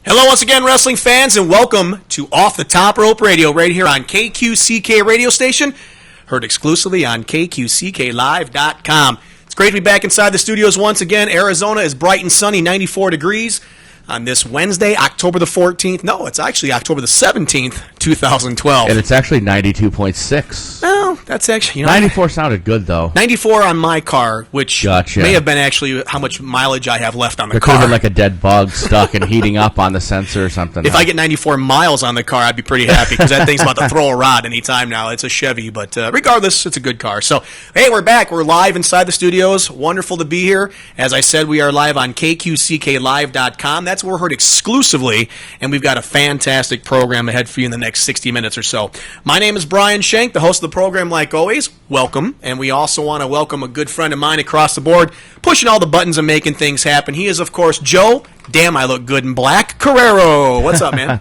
Hello once again, wrestling fans, and welcome to Off the Top Rope Radio right here on KQCK radio station, heard exclusively on KQCKlive.com. It's great to be back inside the studios once again. Arizona is bright and sunny, 94 degrees on this Wednesday, October the 14th. No, it's actually October the 17th, 2012. And it's actually 92.6. Well, that's actually... 94 sounded good, though. 94 on my car, which Gotcha. may have been actually how much mileage I have left on the There could car. have been like a dead bug stuck and heating up on the sensor or something. If I get 94 miles on the car, I'd be pretty happy because that thing's about to throw a rod anytime now. It's a Chevy, but regardless, it's a good car. So, hey, we're back. We're live inside the studios. Wonderful to be here. As I said, we are live on KQCKlive.com. That's where we're heard exclusively, and we've got a fantastic program ahead for you in the next 60 minutes or so. My name is Brian Shank, the host of the program, like always. Welcome. And we also want to welcome a good friend of mine across the board, pushing all the buttons and making things happen. He is, of course, Joe. Damn, I look good in black. Carrero. What's up, man?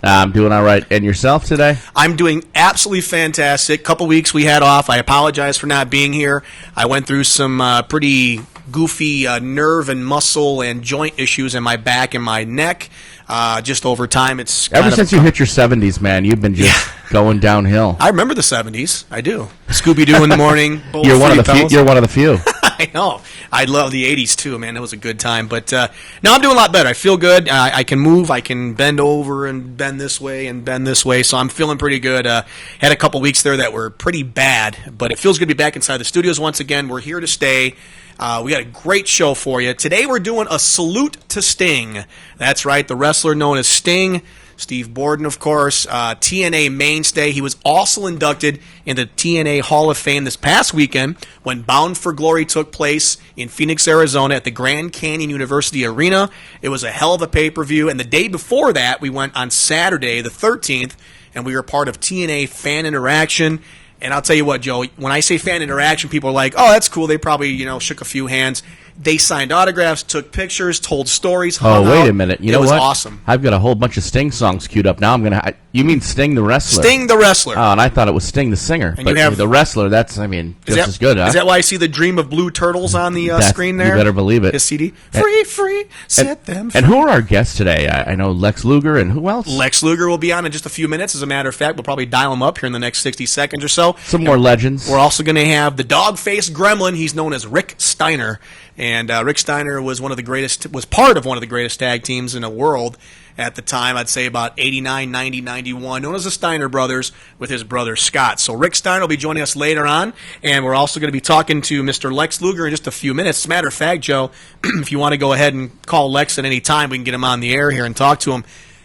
I'm doing all right. And yourself today? I'm doing absolutely fantastic. Couple weeks we had off. I apologize for not being here. I went through some pretty goofy nerve and muscle and joint issues in my back and my neck. Just over time, it's Ever since you hit your 70s, man, you've been just going downhill. I remember the 70s. I do. Scooby-Doo in the morning. You're one of the few. You're one of the few. I know. I love the 80s, too, man. It was a good time. But now I'm doing a lot better. I feel good. I can move. I can bend over and bend this way and bend this way. So I'm feeling pretty good. Had a couple weeks there that were pretty bad. But it feels good to be back inside the studios once again. We're here to stay. We got a great show for you. Today we're doing a salute to Sting. That's right, the wrestler known as Sting. Steve Borden, of course, TNA mainstay. He was also inducted into TNA Hall of Fame this past weekend when Bound for Glory took place in Phoenix, Arizona at the Grand Canyon University Arena. It was a hell of a pay-per-view, and the day before that, we went on Saturday, the 13th, and we were part of TNA Fan Interaction. And I'll tell you what, Joe, when I say fan interaction, people are like, oh, that's cool. They probably, shook a few hands. They signed autographs, took pictures, told stories. Oh, wait a minute. You know what? It was awesome. I've got a whole bunch of Sting songs queued up now. You mean Sting the wrestler? Sting the wrestler. Oh, and I thought it was Sting the singer. And but you have the wrestler, that's, just as good, huh? Is that why I see the Dream of Blue Turtles on the screen there? You better believe it. His CD. Free, set them free. And who are our guests today? I know Lex Luger, and who else? Lex Luger will be on in just a few minutes. As a matter of fact, we'll probably dial him up here in the next 60 seconds or so. Some more legends. We're also going to have the dog-faced gremlin. He's known as Rick Steiner. And Rick Steiner was part of one of the greatest tag teams in the world at the time. I'd say about 89, 90, 91, known as the Steiner Brothers with his brother Scott. So Rick Steiner will be joining us later on, and we're also going to be talking to Mr. Lex Luger in just a few minutes. As a matter of fact, Joe, if you want to go ahead and call Lex at any time, we can get him on the air here and talk to him.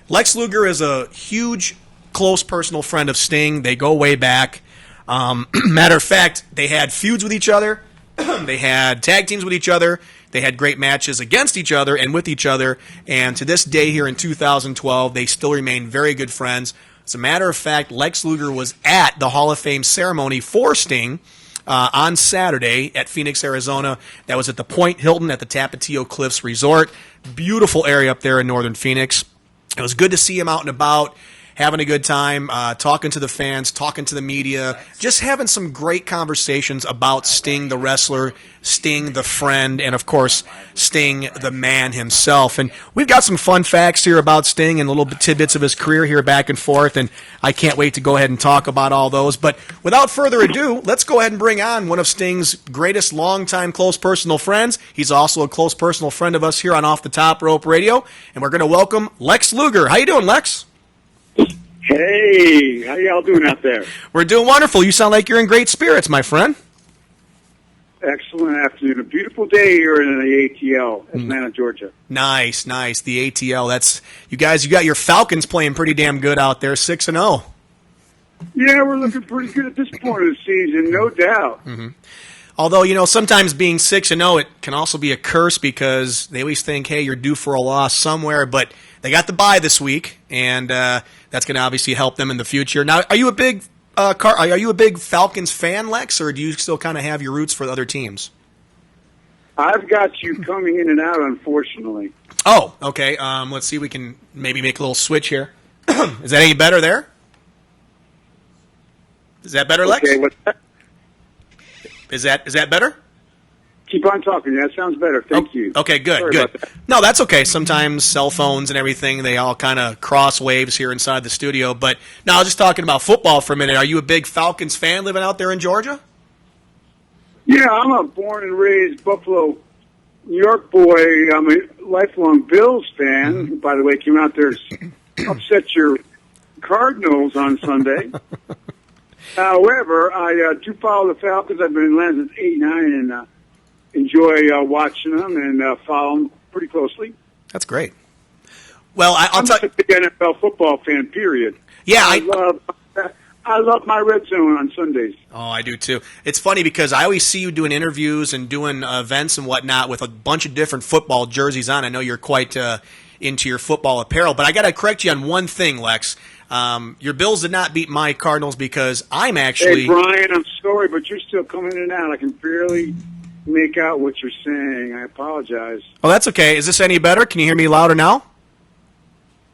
Lex Luger is a huge, close personal friend of Sting. They go way back. Matter of fact, they had feuds with each other. They had tag teams with each other. They had great matches against each other and with each other. And to this day here in 2012, they still remain very good friends. As a matter of fact, Lex Luger was at the Hall of Fame ceremony for Sting on Saturday at Phoenix, Arizona. That was at the Point Hilton at the Tapatio Cliffs Resort. Beautiful area up there in northern Phoenix. It was good to see him out and about, having a good time, talking to the fans, talking to the media, just having some great conversations about Sting the wrestler, Sting the friend, and of course, Sting the man himself. And we've got some fun facts here about Sting and little tidbits of his career here back and forth, and I can't wait to go ahead and talk about all those. But without further ado, let's go ahead and bring on one of Sting's greatest longtime close personal friends. He's also a close personal friend of us here on Off the Top Rope Radio, and we're going to welcome Lex Luger. How you doing, Lex? Hey, how y'all doing out there? We're doing wonderful. You sound like you're in great spirits, my friend. Excellent afternoon. A beautiful day here in the ATL, Atlanta, Georgia. Nice. The ATL. That's you guys. You got your Falcons playing pretty damn good out there, 6-0. Yeah, we're looking pretty good at this point of the season, no doubt. Mm-hmm. Although, sometimes being 6-0, it can also be a curse because they always think, hey, you're due for a loss somewhere. But they got the bye this week, and that's going to obviously help them in the future. Now, are you a big Falcons fan, Lex, or do you still kind of have your roots for the other teams? I've got you coming in and out, unfortunately. Oh, okay. Let's see. We can maybe make a little switch here. Is that any better there? Is that better, Lex? Okay, what's that? Is that better? Keep on talking. That sounds better. Thank you. Okay, good, Sorry good. about that. No, that's okay. Sometimes cell phones and everything, they all kind of cross waves here inside the studio. But now, I was just talking about football for a minute. Are you a big Falcons fan living out there in Georgia? Yeah, I'm a born and raised Buffalo, New York boy. I'm a lifelong Bills fan. Who, by the way, came out there to upset your Cardinals on Sunday. However, I do follow the Falcons. I've been in Atlanta since '89 and enjoy watching them and follow them pretty closely. That's great. Well, I'll I'm tell just a big NFL football fan. Period. Yeah, I love my red zone on Sundays. Oh, I do too. It's funny because I always see you doing interviews and doing events and whatnot with a bunch of different football jerseys on. I know you're quite into your football apparel, but I got to correct you on one thing, Lex. Your Bills did not beat my Cardinals because I'm actually. Hey, Brian, I'm sorry, but you're still coming in and out. I can barely make out what you're saying. I apologize. Oh, that's okay. Is this any better? Can you hear me louder now?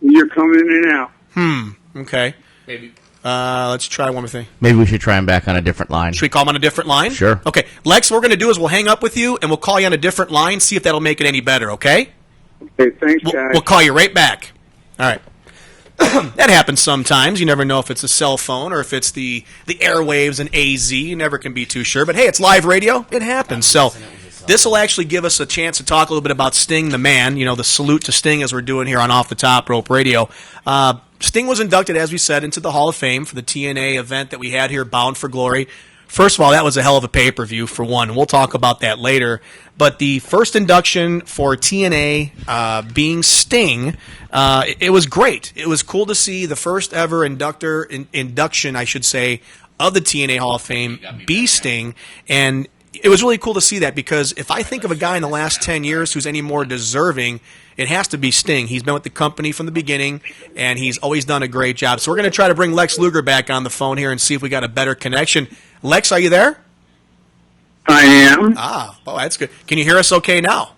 You're coming in and out. Okay. Maybe. Let's try one more thing. Maybe we should try him back on a different line. Should we call him on a different line? Sure. Okay. Lex, what we're going to do is we'll hang up with you and we'll call you on a different line, see if that'll make it any better, okay? Okay, thanks, guys. We'll call you right back. All right. That happens sometimes. You never know if it's a cell phone or if it's the airwaves and AZ. You never can be too sure. But, hey, it's live radio. It happens. So this will actually give us a chance to talk a little bit about Sting the Man, you know, the salute to Sting as we're doing here on Off the Top Rope Radio. Sting was inducted, as we said, into the Hall of Fame for the TNA event that we had here, Bound for Glory. First of all, that was a hell of a pay-per-view for one, and we'll talk about that later. But the first induction for TNA being Sting, it was great. It was cool to see the first ever induction, I should say, of the TNA Hall of Fame be Sting, and it was really cool to see that because if I think of a guy in the last 10 years who's any more deserving, it has to be Sting. He's been with the company from the beginning, and he's always done a great job. So we're going to try to bring Lex Luger back on the phone here and see if we got a better connection. Lex, are you there? I am. Oh, that's good. Can you hear us okay now?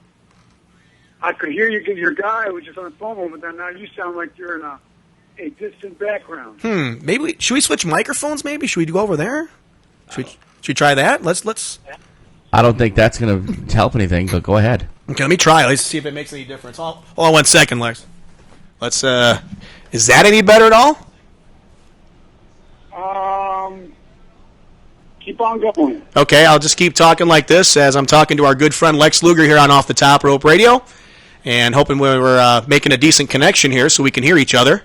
I could hear you get your guy was just on the phone, but then now you sound like you're in a distant background. Maybe should we switch microphones? Maybe should we go over there? Should we try that? Let's. I don't think that's going to help anything, but go ahead. Okay, let me try. Let's see if it makes any difference. Hold on 1 second, Lex. Let's. Is that any better at all? Keep on going. Okay, I'll just keep talking like this as I'm talking to our good friend Lex Luger here on Off the Top Rope Radio, and hoping we're making a decent connection here so we can hear each other.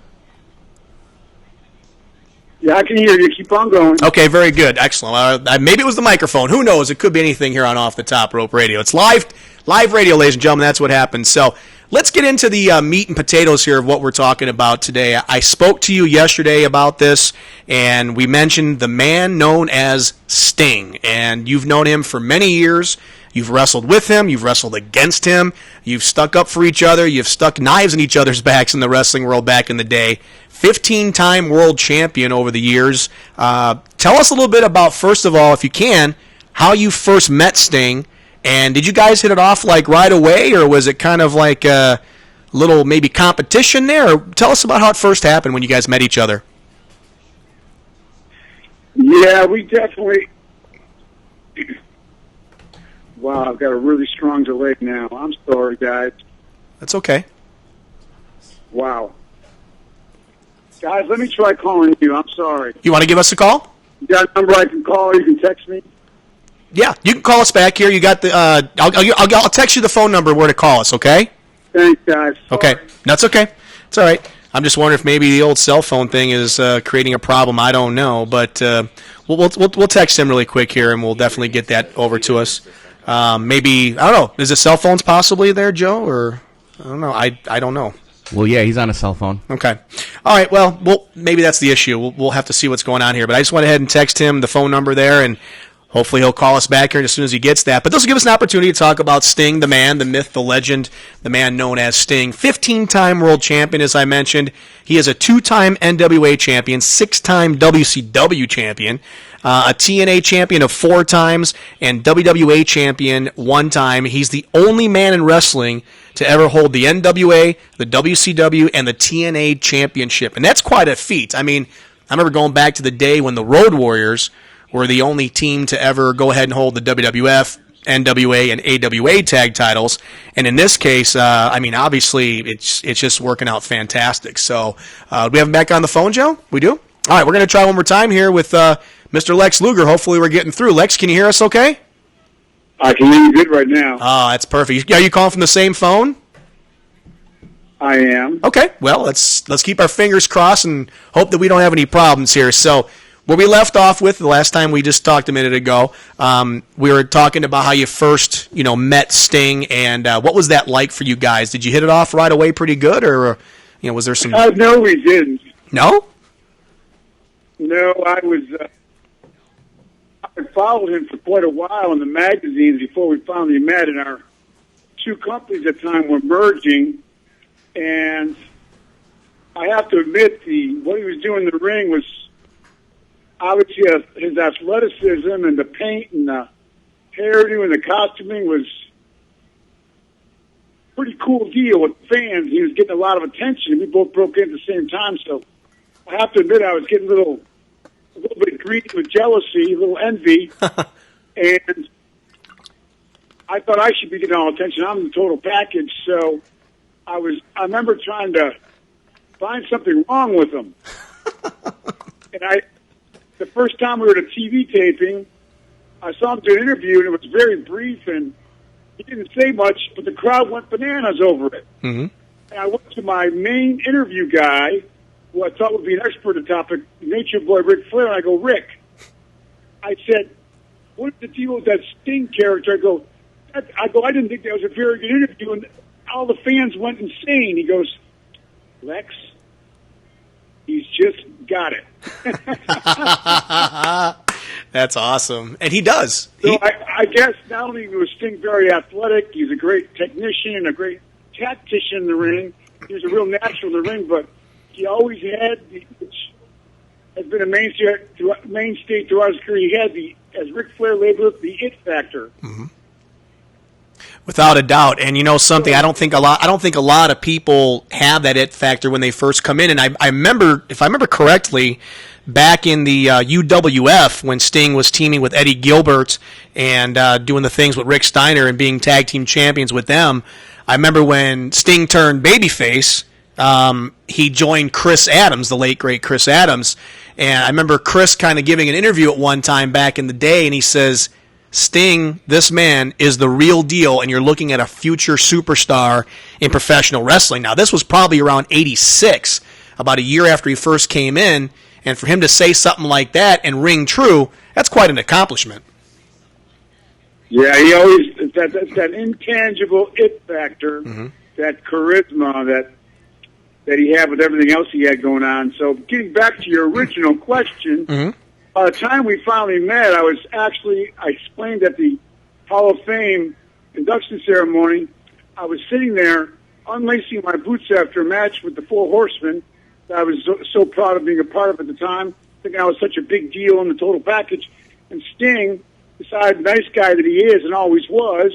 Yeah, I can hear you. Keep on going. Okay, very good. Excellent. Maybe it was the microphone. Who knows? It could be anything here on Off the Top Rope Radio. It's live radio, ladies and gentlemen. That's what happens. So let's get into the meat and potatoes here of what we're talking about today. I spoke to you yesterday about this, and we mentioned the man known as Sting. And you've known him for many years. You've wrestled with him. You've wrestled against him. You've stuck up for each other. You've stuck knives in each other's backs in the wrestling world back in the day. 15-time world champion over the years. Tell us a little bit about, first of all, if you can, how you first met Sting, and did you guys hit it off like right away, or was it kind of like a little maybe competition there? Or tell us about how it first happened when you guys met each other. Yeah, we definitely. Wow, I've got a really strong delay now. I'm sorry, guys. That's okay. Wow. Guys, let me try calling you. I'm sorry. You want to give us a call? You got a number I can call, or you can text me? Yeah, you can call us back here. You got the. I'll text you the phone number where to call us. Okay. Thanks, guys. Okay, Sorry. that's okay. It's all right. I'm just wondering if maybe the old cell phone thing is creating a problem. I don't know, but we'll text him really quick here, and we'll definitely get that over to us. Maybe I don't know. Is the cell phones possibly there, Joe? Or I don't know. I don't know. Well, yeah, he's on a cell phone. Okay. All right. Well, maybe that's the issue. We'll have to see what's going on here. But I just went ahead and text him the phone number there, and hopefully he'll call us back here as soon as he gets that. But this will give us an opportunity to talk about Sting, the man, the myth, the legend, the man known as Sting. 15-time world champion, as I mentioned. He is a 2-time NWA champion, 6-time WCW champion, a TNA champion of 4 times, and WWA champion 1 time. He's the only man in wrestling to ever hold the NWA, the WCW, and the TNA championship. And that's quite a feat. I mean, I remember going back to the day when the Road Warriors were the only team to ever go ahead and hold the WWF, NWA and AWA tag titles. And in this case, obviously it's just working out fantastic. So do we have him back on the phone, Joe? We do? All right, we're going to try one more time here with Mr. Lex Luger. Hopefully we're getting through. Lex, can you hear us okay? I can hear you good right now. That's perfect. Are you calling from the same phone? I am. Okay, well, let's keep our fingers crossed and hope that we don't have any problems here. So where we left off with the last time we just talked a minute ago, we were talking about how you first, met Sting, and what was that like for you guys? Did you hit it off right away pretty good, or was there some? No, we didn't. No? No, I followed him for quite a while in the magazines before we finally met, and our two companies at the time were merging. And I have to admit, what he was doing in the ring was obviously his athleticism and the paint and the hairdo and the costuming was a pretty cool deal with fans. He was getting a lot of attention. We both broke in at the same time, so I have to admit I was getting a little bit greedy with jealousy, a little envy, and I thought I should be getting all attention. I'm the total package, so I remember trying to find something wrong with him. And the first time we were at a TV taping, I saw him do an interview, and it was very brief, and he didn't say much, but the crowd went bananas over it. Mm-hmm. And I went to my main interview guy, who I thought would be an expert on the topic, Nature Boy Ric Flair, and I go, Rick, I said, what's the deal with that Sting character? I didn't think that was a very good interview, and all the fans went insane. He goes, Lex, he's just got it. That's awesome. And he does. So I guess not only was Sting very athletic, he's a great technician and a great tactician in the ring. He was a real natural in the ring, but he always had, which has been a mainstay throughout his career, he had as Ric Flair labeled it, the it factor. Mm-hmm. Without a doubt, and something, I don't think a lot of people have that it factor when they first come in. And I remember, if I remember correctly, back in the UWF when Sting was teaming with Eddie Gilbert and doing the things with Rick Steiner and being tag team champions with them. I remember when Sting turned babyface, he joined Chris Adams, the late great Chris Adams, and I remember Chris kind of giving an interview at one time back in the day, and he says, Sting, this man, is the real deal, and you're looking at a future superstar in professional wrestling. Now, this was probably around 86, about a year after he first came in, and for him to say something like that and ring true, that's quite an accomplishment. Yeah, he always, that's that intangible it factor, mm-hmm. that charisma that he had with everything else he had going on. So getting back to your original question, mm-hmm. By the time we finally met, I explained at the Hall of Fame induction ceremony, I was sitting there unlacing my boots after a match with the Four Horsemen that I was so proud of being a part of at the time, thinking I was such a big deal in the total package. And Sting, decided, nice guy that he is and always was,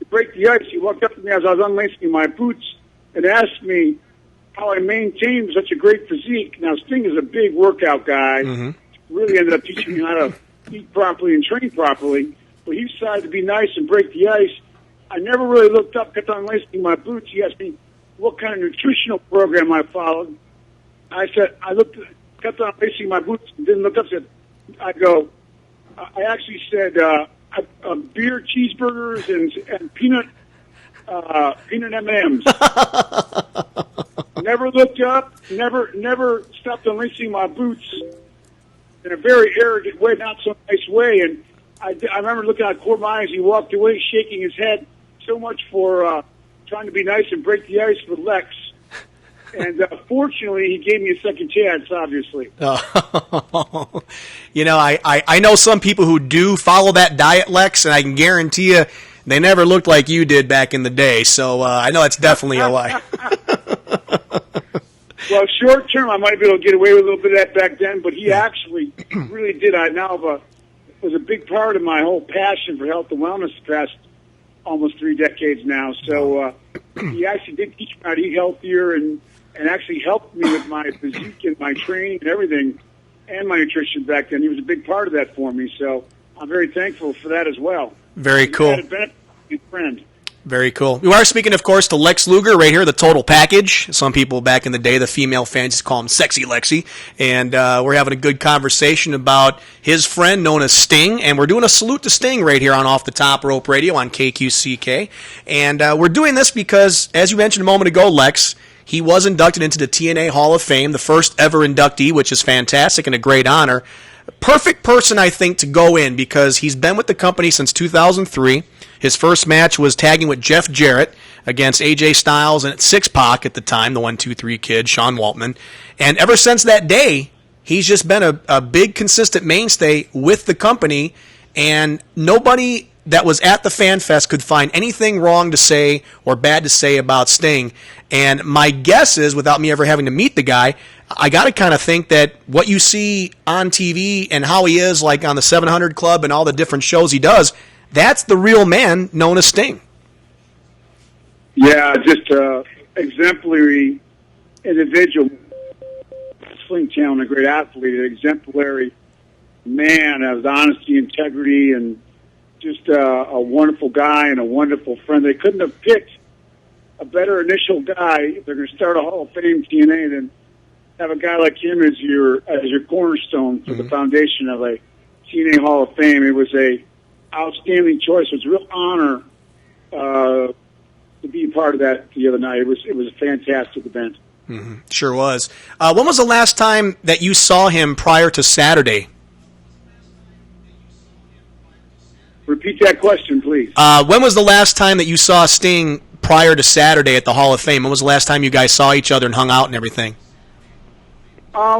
to break the ice. He walked up to me as I was unlacing my boots and asked me how I maintained such a great physique. Now, Sting is a big workout guy. Mm-hmm. Really ended up teaching me how to eat properly and train properly. But he decided to be nice and break the ice. I never really looked up, kept on lacing my boots. He asked me what kind of nutritional program I followed. I said, kept on lacing my boots and didn't look up. I actually said, beer, cheeseburgers, and peanut M&Ms. Never looked up, never stopped unlacing my boots in a very arrogant way, not so nice way. And I remember looking at Corbin as he walked away, shaking his head, so much for trying to be nice and break the ice with Lex. And fortunately, he gave me a second chance, obviously. I know some people who do follow that diet, Lex, and I can guarantee you they never looked like you did back in the day. So I know that's definitely a lie. Well, short term, I might be able to get away with a little bit of that back then, but he actually really did. Was a big part of my whole passion for health and wellness the past almost 3 decades now. So he actually did teach me how to eat healthier and actually helped me with my physique and my training and everything and my nutrition back then. He was a big part of that for me. So I'm very thankful for that as well. Very cool. Added benefit to your friend. Very cool. We are speaking, of course, to Lex Luger right here, the total package. Some people back in the day, the female fans, just call him Sexy Lexi. And we're having a good conversation about his friend known as Sting. And we're doing a salute to Sting right here on Off the Top Rope Radio on KQCK. And we're doing this because, as you mentioned a moment ago, Lex, he was inducted into the TNA Hall of Fame, the first ever inductee, which is fantastic and a great honor. Perfect person, I think, to go in because he's been with the company since 2003. His first match was tagging with Jeff Jarrett against AJ Styles and Six-Pac at the time, the 1-2-3 kid, Sean Waltman. And ever since that day, he's just been a big, consistent mainstay with the company, and nobody that was at the Fan Fest could find anything wrong to say or bad to say about Sting. And my guess is, without me ever having to meet the guy, I got to kind of think that what you see on TV and how he is, like on the 700 Club and all the different shows he does, that's the real man known as Sting. Yeah, just exemplary individual, wrestling talent, a great athlete, an exemplary man of honesty, integrity, and just a wonderful guy and a wonderful friend. They couldn't have picked a better initial guy if they're going to start a Hall of Fame TNA than have a guy like him as your cornerstone for the foundation of a TNA Hall of Fame. It was a outstanding choice. It was a real honor to be a part of that the other night. It was a fantastic event. Mm-hmm. Sure was. When was the last time that you saw him prior to Saturday? Repeat that question, please. When was the last time that you saw Sting prior to Saturday at the Hall of Fame? When was the last time you guys saw each other and hung out and everything?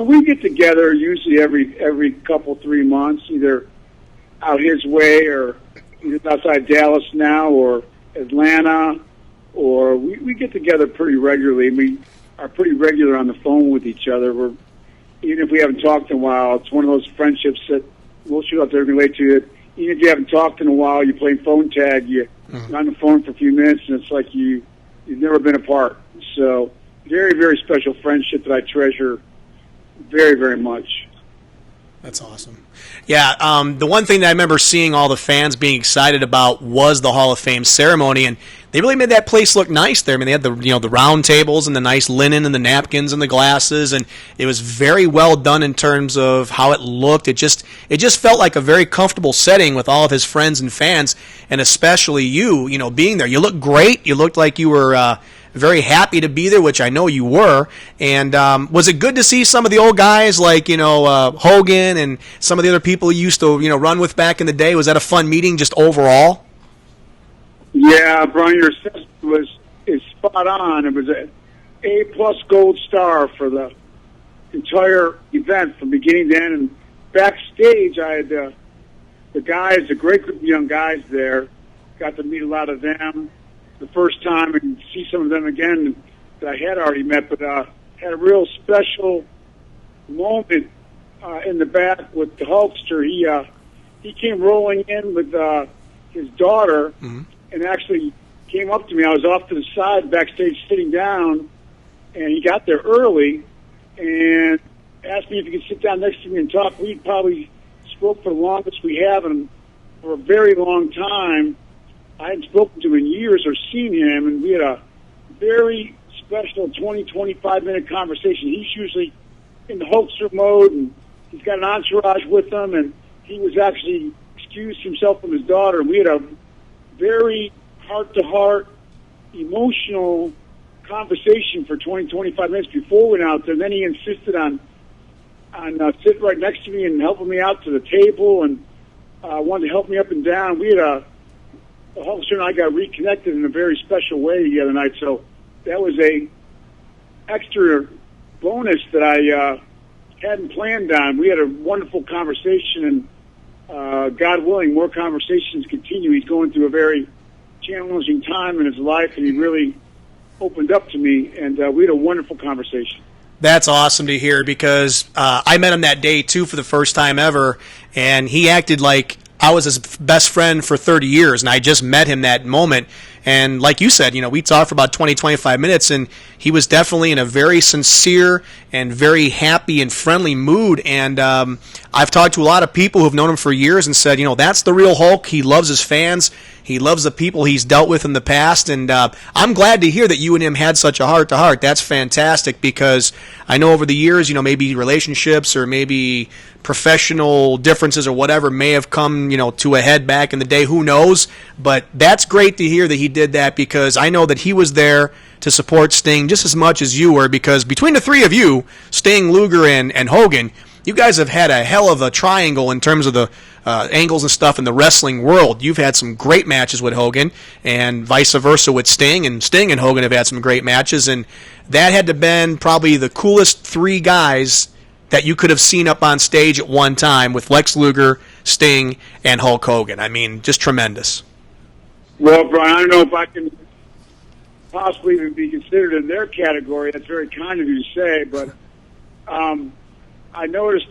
We get together usually every couple, 3 months, either out his way or either outside Dallas now or Atlanta, or we get together pretty regularly. We are pretty regular on the phone with each other. Even if we haven't talked in a while, it's one of those friendships that most people out there relate to. It. Even if you haven't talked in a while, you play phone tag, you're on the phone for a few minutes, and it's like you've never been apart. So very, very special friendship that I treasure very, very much. That's awesome. Yeah, the one thing that I remember seeing all the fans being excited about was the Hall of Fame ceremony, and they really made that place look nice there. I mean, they had the round tables and the nice linen and the napkins and the glasses, and it was very well done in terms of how it looked. It just felt like a very comfortable setting with all of his friends and fans, and especially you being there. You looked great. You looked like you were very happy to be there, which I know you were. And was it good to see some of the old guys like Hogan and some of the other people you used to run with back in the day? Was that a fun meeting just overall? Yeah, Brian, your assessment is spot on. It was an A+ gold star for the entire event from beginning to end. And backstage, I had the guys, a great group of young guys there. Got to meet a lot of them the first time and see some of them again that I had already met, but had a real special moment in the back with the Hulkster. He came rolling in with his daughter and actually came up to me. I was off to the side backstage sitting down, and he got there early and asked me if he could sit down next to me and talk. We probably spoke for the longest we have and for a very long time. I hadn't spoken to him in years or seen him, and we had a very special 20, 25-minute conversation. He's usually in the Hulkster mode, and he's got an entourage with him, and he was actually excused himself from his daughter, and we had a very heart-to-heart, emotional conversation for 20, 25 minutes before we went out there. And then he insisted on sitting right next to me and helping me out to the table, and wanted to help me up and down. We had the Hulkster and I got reconnected in a very special way the other night, so that was a extra bonus that I hadn't planned on. We had a wonderful conversation, and God willing, more conversations continue. He's going through a very challenging time in his life, and he really opened up to me, and we had a wonderful conversation. That's awesome to hear because I met him that day, too, for the first time ever, and he acted like I was his best friend for 30 years, and I just met him that moment. And like you said, we talked for about 20, 25 minutes, and he was definitely in a very sincere and very happy and friendly mood. And I've talked to a lot of people who've known him for years and said, that's the real Hulk. He loves his fans. He loves the people he's dealt with in the past, and I'm glad to hear that you and him had such a heart-to-heart. That's fantastic, because I know over the years, maybe relationships or maybe professional differences or whatever may have come, to a head back in the day. Who knows? But that's great to hear that he did that, because I know that he was there to support Sting just as much as you were, because between the three of you, Sting, Luger, and Hogan, you guys have had a hell of a triangle in terms of the angles and stuff in the wrestling world. You've had some great matches with Hogan, and vice versa with Sting, and Sting and Hogan have had some great matches, and that had to have been probably the coolest three guys that you could have seen up on stage at one time, with Lex Luger, Sting, and Hulk Hogan. I mean, just tremendous. Well, Brian, I don't know if I can possibly even be considered in their category. That's very kind of you to say, but I noticed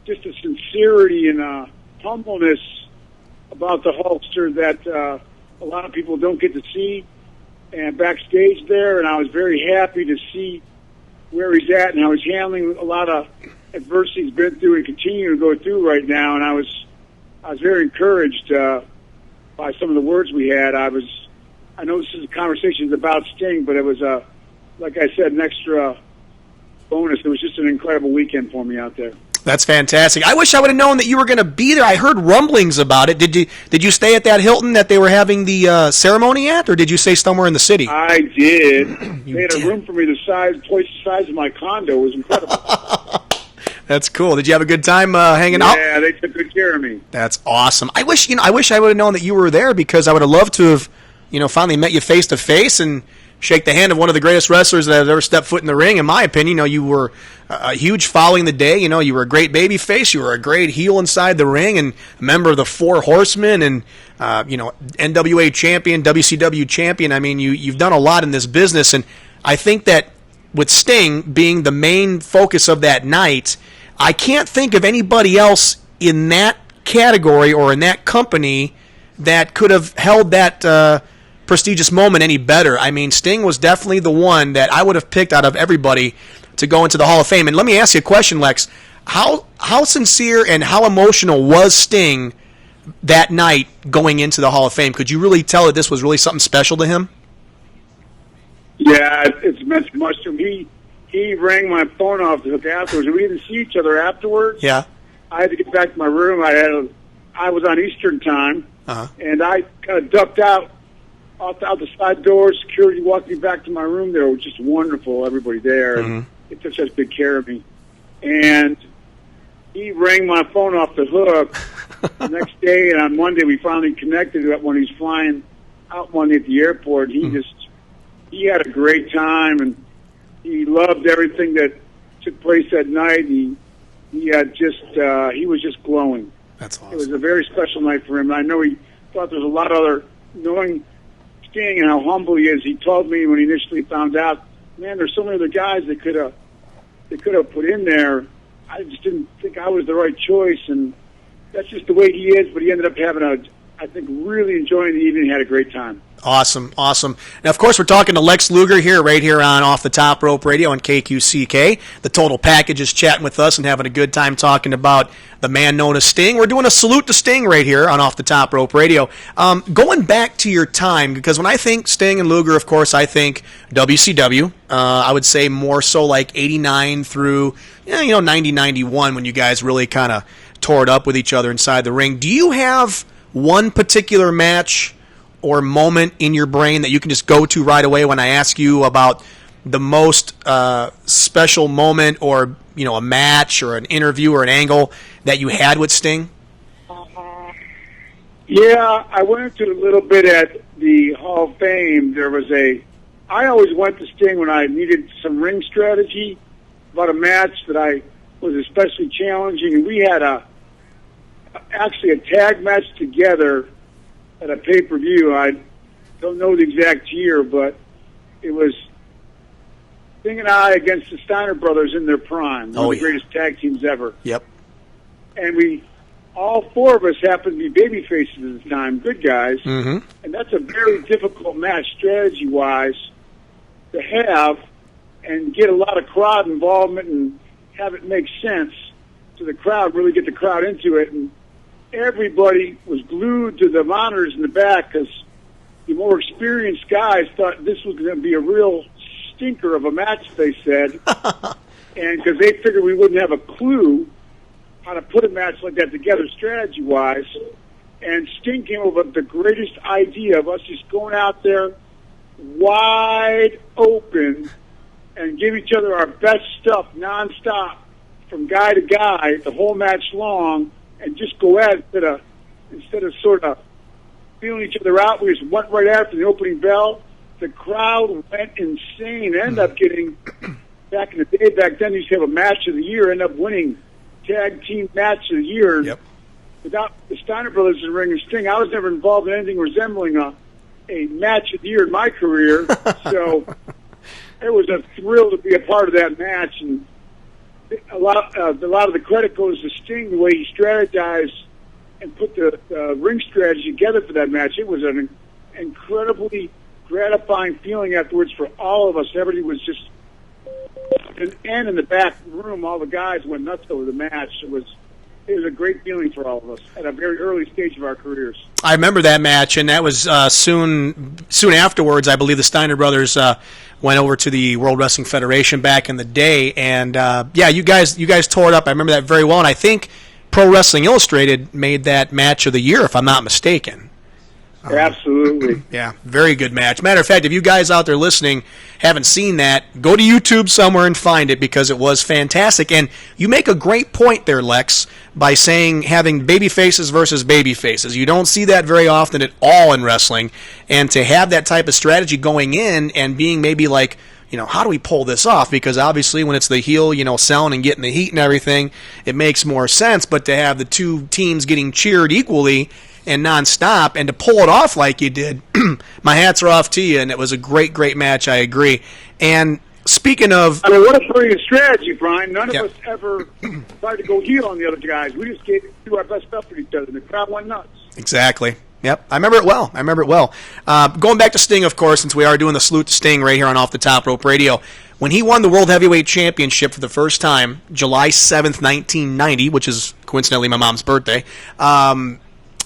just a sincerity and a humbleness about the Hulkster that a lot of people don't get to see, and backstage there, and I was very happy to see where he's at and how he's handling a lot of adversity he's been through and continuing to go through right now, and I was very encouraged by some of the words we had. I know this is a conversation about Sting, but it was, like I said, an extra bonus. It was just an incredible weekend for me out there. That's fantastic. I wish I would have known that you were going to be there. I heard rumblings about it. Did you stay at that Hilton that they were having the ceremony at, or did you stay somewhere in the city? I did. They had a room for me twice the size of my condo. It was incredible. That's cool. Did you have a good time hanging out? Yeah, they took good care of me. That's awesome. I wish I would have known that you were there, because I would have loved to have, finally met you face to face and shake the hand of one of the greatest wrestlers that have ever stepped foot in the ring. In my opinion, you were a huge following the day. You were a great baby face. You were a great heel inside the ring, and a member of the Four Horsemen, and NWA champion, WCW champion. I mean, you've done a lot in this business, and I think that with Sting being the main focus of that night, I can't think of anybody else in that category or in that company that could have held that prestigious moment any better. I mean, Sting was definitely the one that I would have picked out of everybody to go into the Hall of Fame. And let me ask you a question, Lex. How sincere and how emotional was Sting that night going into the Hall of Fame? Could you really tell that this was really something special to him? Yeah, it's meant much to him. He rang my phone off the hook afterwards, and we didn't see each other afterwards. Yeah. I had to get back to my room. I was on Eastern time, and I kind of ducked out the side door. Security walked me back to my room there. It was just wonderful, everybody there. And they took such good care of me. And he rang my phone off the hook the next day, and on Monday we finally connected when he was flying out Monday at the airport. He had a great time, and he loved everything that took place that night. He was just glowing. That's awesome. It was a very special night for him. And I know he thought there was a lot of other, knowing Sting and how humble he is. He told me when he initially found out, man, there's so many other guys that could have put in there. I just didn't think I was the right choice, and that's just the way he is. But he ended up having I think, really enjoying the evening. Had a great time. Awesome. Now, of course, we're talking to Lex Luger right here on Off the Top Rope Radio on KQCK. The Total Package is chatting with us and having a good time talking about the man known as Sting. We're doing a salute to Sting right here on Off the Top Rope Radio. Going back to your time, because when I think Sting and Luger, of course, I think WCW. I would say more so like 89 through 90, 91 when you guys really kind of tore it up with each other inside the ring. Do you have one particular match or moment in your brain that you can just go to right away when I ask you about the most special moment, or a match or an interview or an angle that you had with Sting? Yeah, I went to a little bit at the Hall of Fame. I always went to Sting when I needed some ring strategy about a match that I was especially challenging, and we had actually a tag match together at a pay-per-view. I don't know the exact year, but it was Sting and I against the Steiner brothers in their prime. One of the greatest tag teams ever. Yep. And we all four of us happened to be baby faces at the time, good guys, Mm-hmm. and that's a very difficult match strategy-wise to have and get a lot of crowd involvement and have it make sense to the crowd, really get the crowd into it. And everybody was glued to the monitors in the back because the more experienced guys thought this was going to be a real stinker of a match, they said, and because they figured we wouldn't have a clue how to put a match like that together strategy-wise. And Sting came up with the greatest idea of us just going out there wide open and give each other our best stuff nonstop from guy to guy the whole match long, and just go at it instead of sort of feeling each other out. We just went right after the opening bell. The crowd went insane. Ended up getting, back in the day, back then, you used to have a match of the year, end up winning tag team match of the year. Yep. Without the Steiner brothers in the ring and Sting, I was never involved in anything resembling a match of the year in my career. So it was a thrill to be a part of that match, and a lot of the credit goes to Sting, the way he strategized and put the ring strategy together for that match. It was an incredibly gratifying feeling afterwards for all of us. Everybody was just, and in the back room, all the guys went nuts over the match. It was a great feeling for all of us at a very early stage of our careers. I remember that match, and that was soon afterwards. I believe the Steiner brothers went over to the World Wrestling Federation back in the day, and you guys tore it up. I remember that very well, and I think Pro Wrestling Illustrated made that match of the year, if I'm not mistaken. Absolutely. Yeah, very good match. Matter of fact, if you guys out there listening haven't seen that, go to YouTube somewhere and find it, because it was fantastic. And you make a great point there, Lex, by saying having baby faces versus baby faces. You don't see that very often at all in wrestling. And to have that type of strategy going in and being maybe like, how do we pull this off? Because obviously when it's the heel, selling and getting the heat and everything, it makes more sense. But to have the two teams getting cheered equally and nonstop, and to pull it off like you did, my hats are off to you, and it was a great, great match, I agree. And speaking of... what a brilliant strategy, Brian. None of Yep. us ever tried to go heel on the other guys. We just do our best stuff for each other, and the crowd went nuts. Exactly. Yep, I remember it well. Going back to Sting, of course, since we are doing the salute to Sting right here on Off the Top Rope Radio, when he won the World Heavyweight Championship for the first time, July 7th, 1990, which is coincidentally my mom's birthday,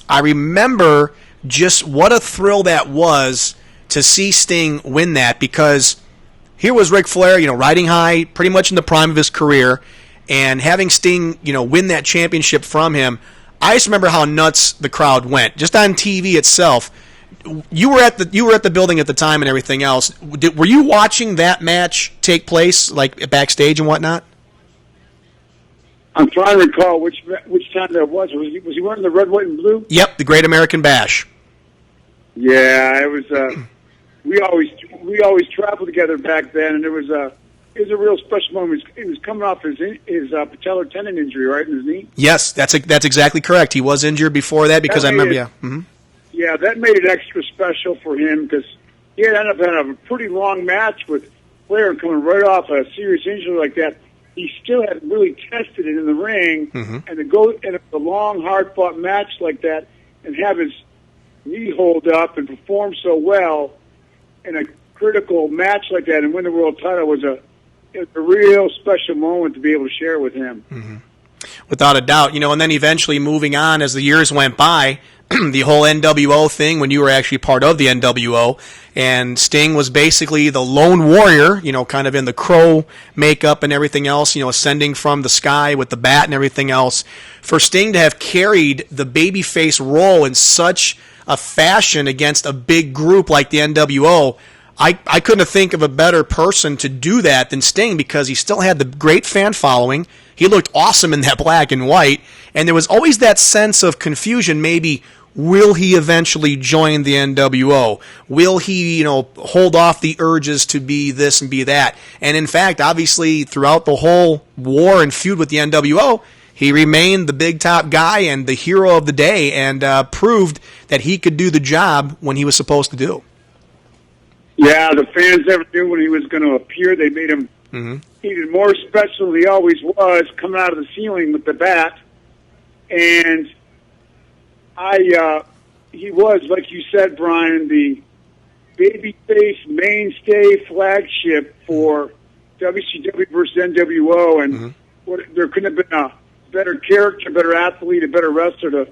I remember just what a thrill that was to see Sting win that, because here was Ric Flair, riding high, pretty much in the prime of his career, and having Sting, win that championship from him. I just remember how nuts the crowd went, just on TV itself. You were at the building at the time and everything else. Were you watching that match take place, like backstage and whatnot? I'm trying to recall which time that was. Was he wearing the red, white, and blue? Yep, the Great American Bash. Yeah, it was. We always traveled together back then, and it was a real special moment. He was coming off his patellar tendon injury, right, in his knee. Yes, that's exactly correct. He was injured before that, because I remember. Yeah, that made it extra special for him, because he had ended up having a pretty long match with Flair, coming right off a serious injury like that. He still hadn't really tested it in the ring, and to go in a long, hard-fought match like that and have his knee hold up and perform so well in a critical match like that and win the world title was a real special moment to be able to share with him. Without a doubt, and then eventually moving on as the years went by, the whole NWO thing, when you were actually part of the NWO, and Sting was basically the lone warrior, kind of in the crow makeup and everything else, ascending from the sky with the bat and everything else. For Sting to have carried the babyface role in such a fashion against a big group like the NWO, I couldn't think of a better person to do that than Sting, because he still had the great fan following. He looked awesome in that black and white, and there was always that sense of confusion. Maybe, will he eventually join the NWO? Will he, hold off the urges to be this and be that? And in fact, obviously, throughout the whole war and feud with the NWO, he remained the big top guy and the hero of the day, and proved that he could do the job when he was supposed to do. Yeah, the fans never knew when he was going to appear. They made him even more special than he always was, coming out of the ceiling with the bat. And He was, like you said, Brian, the babyface mainstay flagship for WCW versus NWO, and there couldn't have been a better character, better athlete, a better wrestler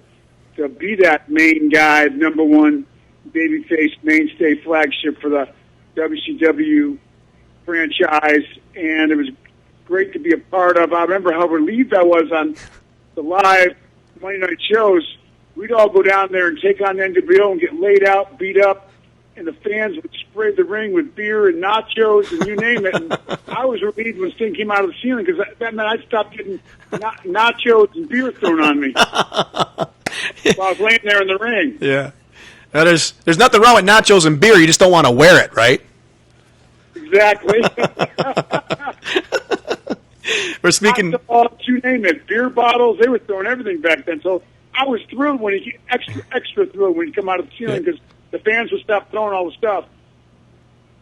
to be that main guy, number one babyface mainstay flagship for the WCW franchise, and it was great to be a part of. I remember how relieved I was on the live Monday night shows. We'd all go down there and take on NWO and get laid out, beat up, and the fans would spray the ring with beer and nachos and you name it. And I was relieved when Sting came out of the ceiling because that meant I stopped getting nachos and beer thrown on me while I was laying there in the ring. Yeah. Now, there's nothing wrong with nachos and beer. You just don't want to wear it, right? Exactly. We're speaking. You name it, beer bottles. They were throwing everything back then. So I was thrilled when extra thrilled when he come out of the ceiling because the fans would stop throwing all the stuff.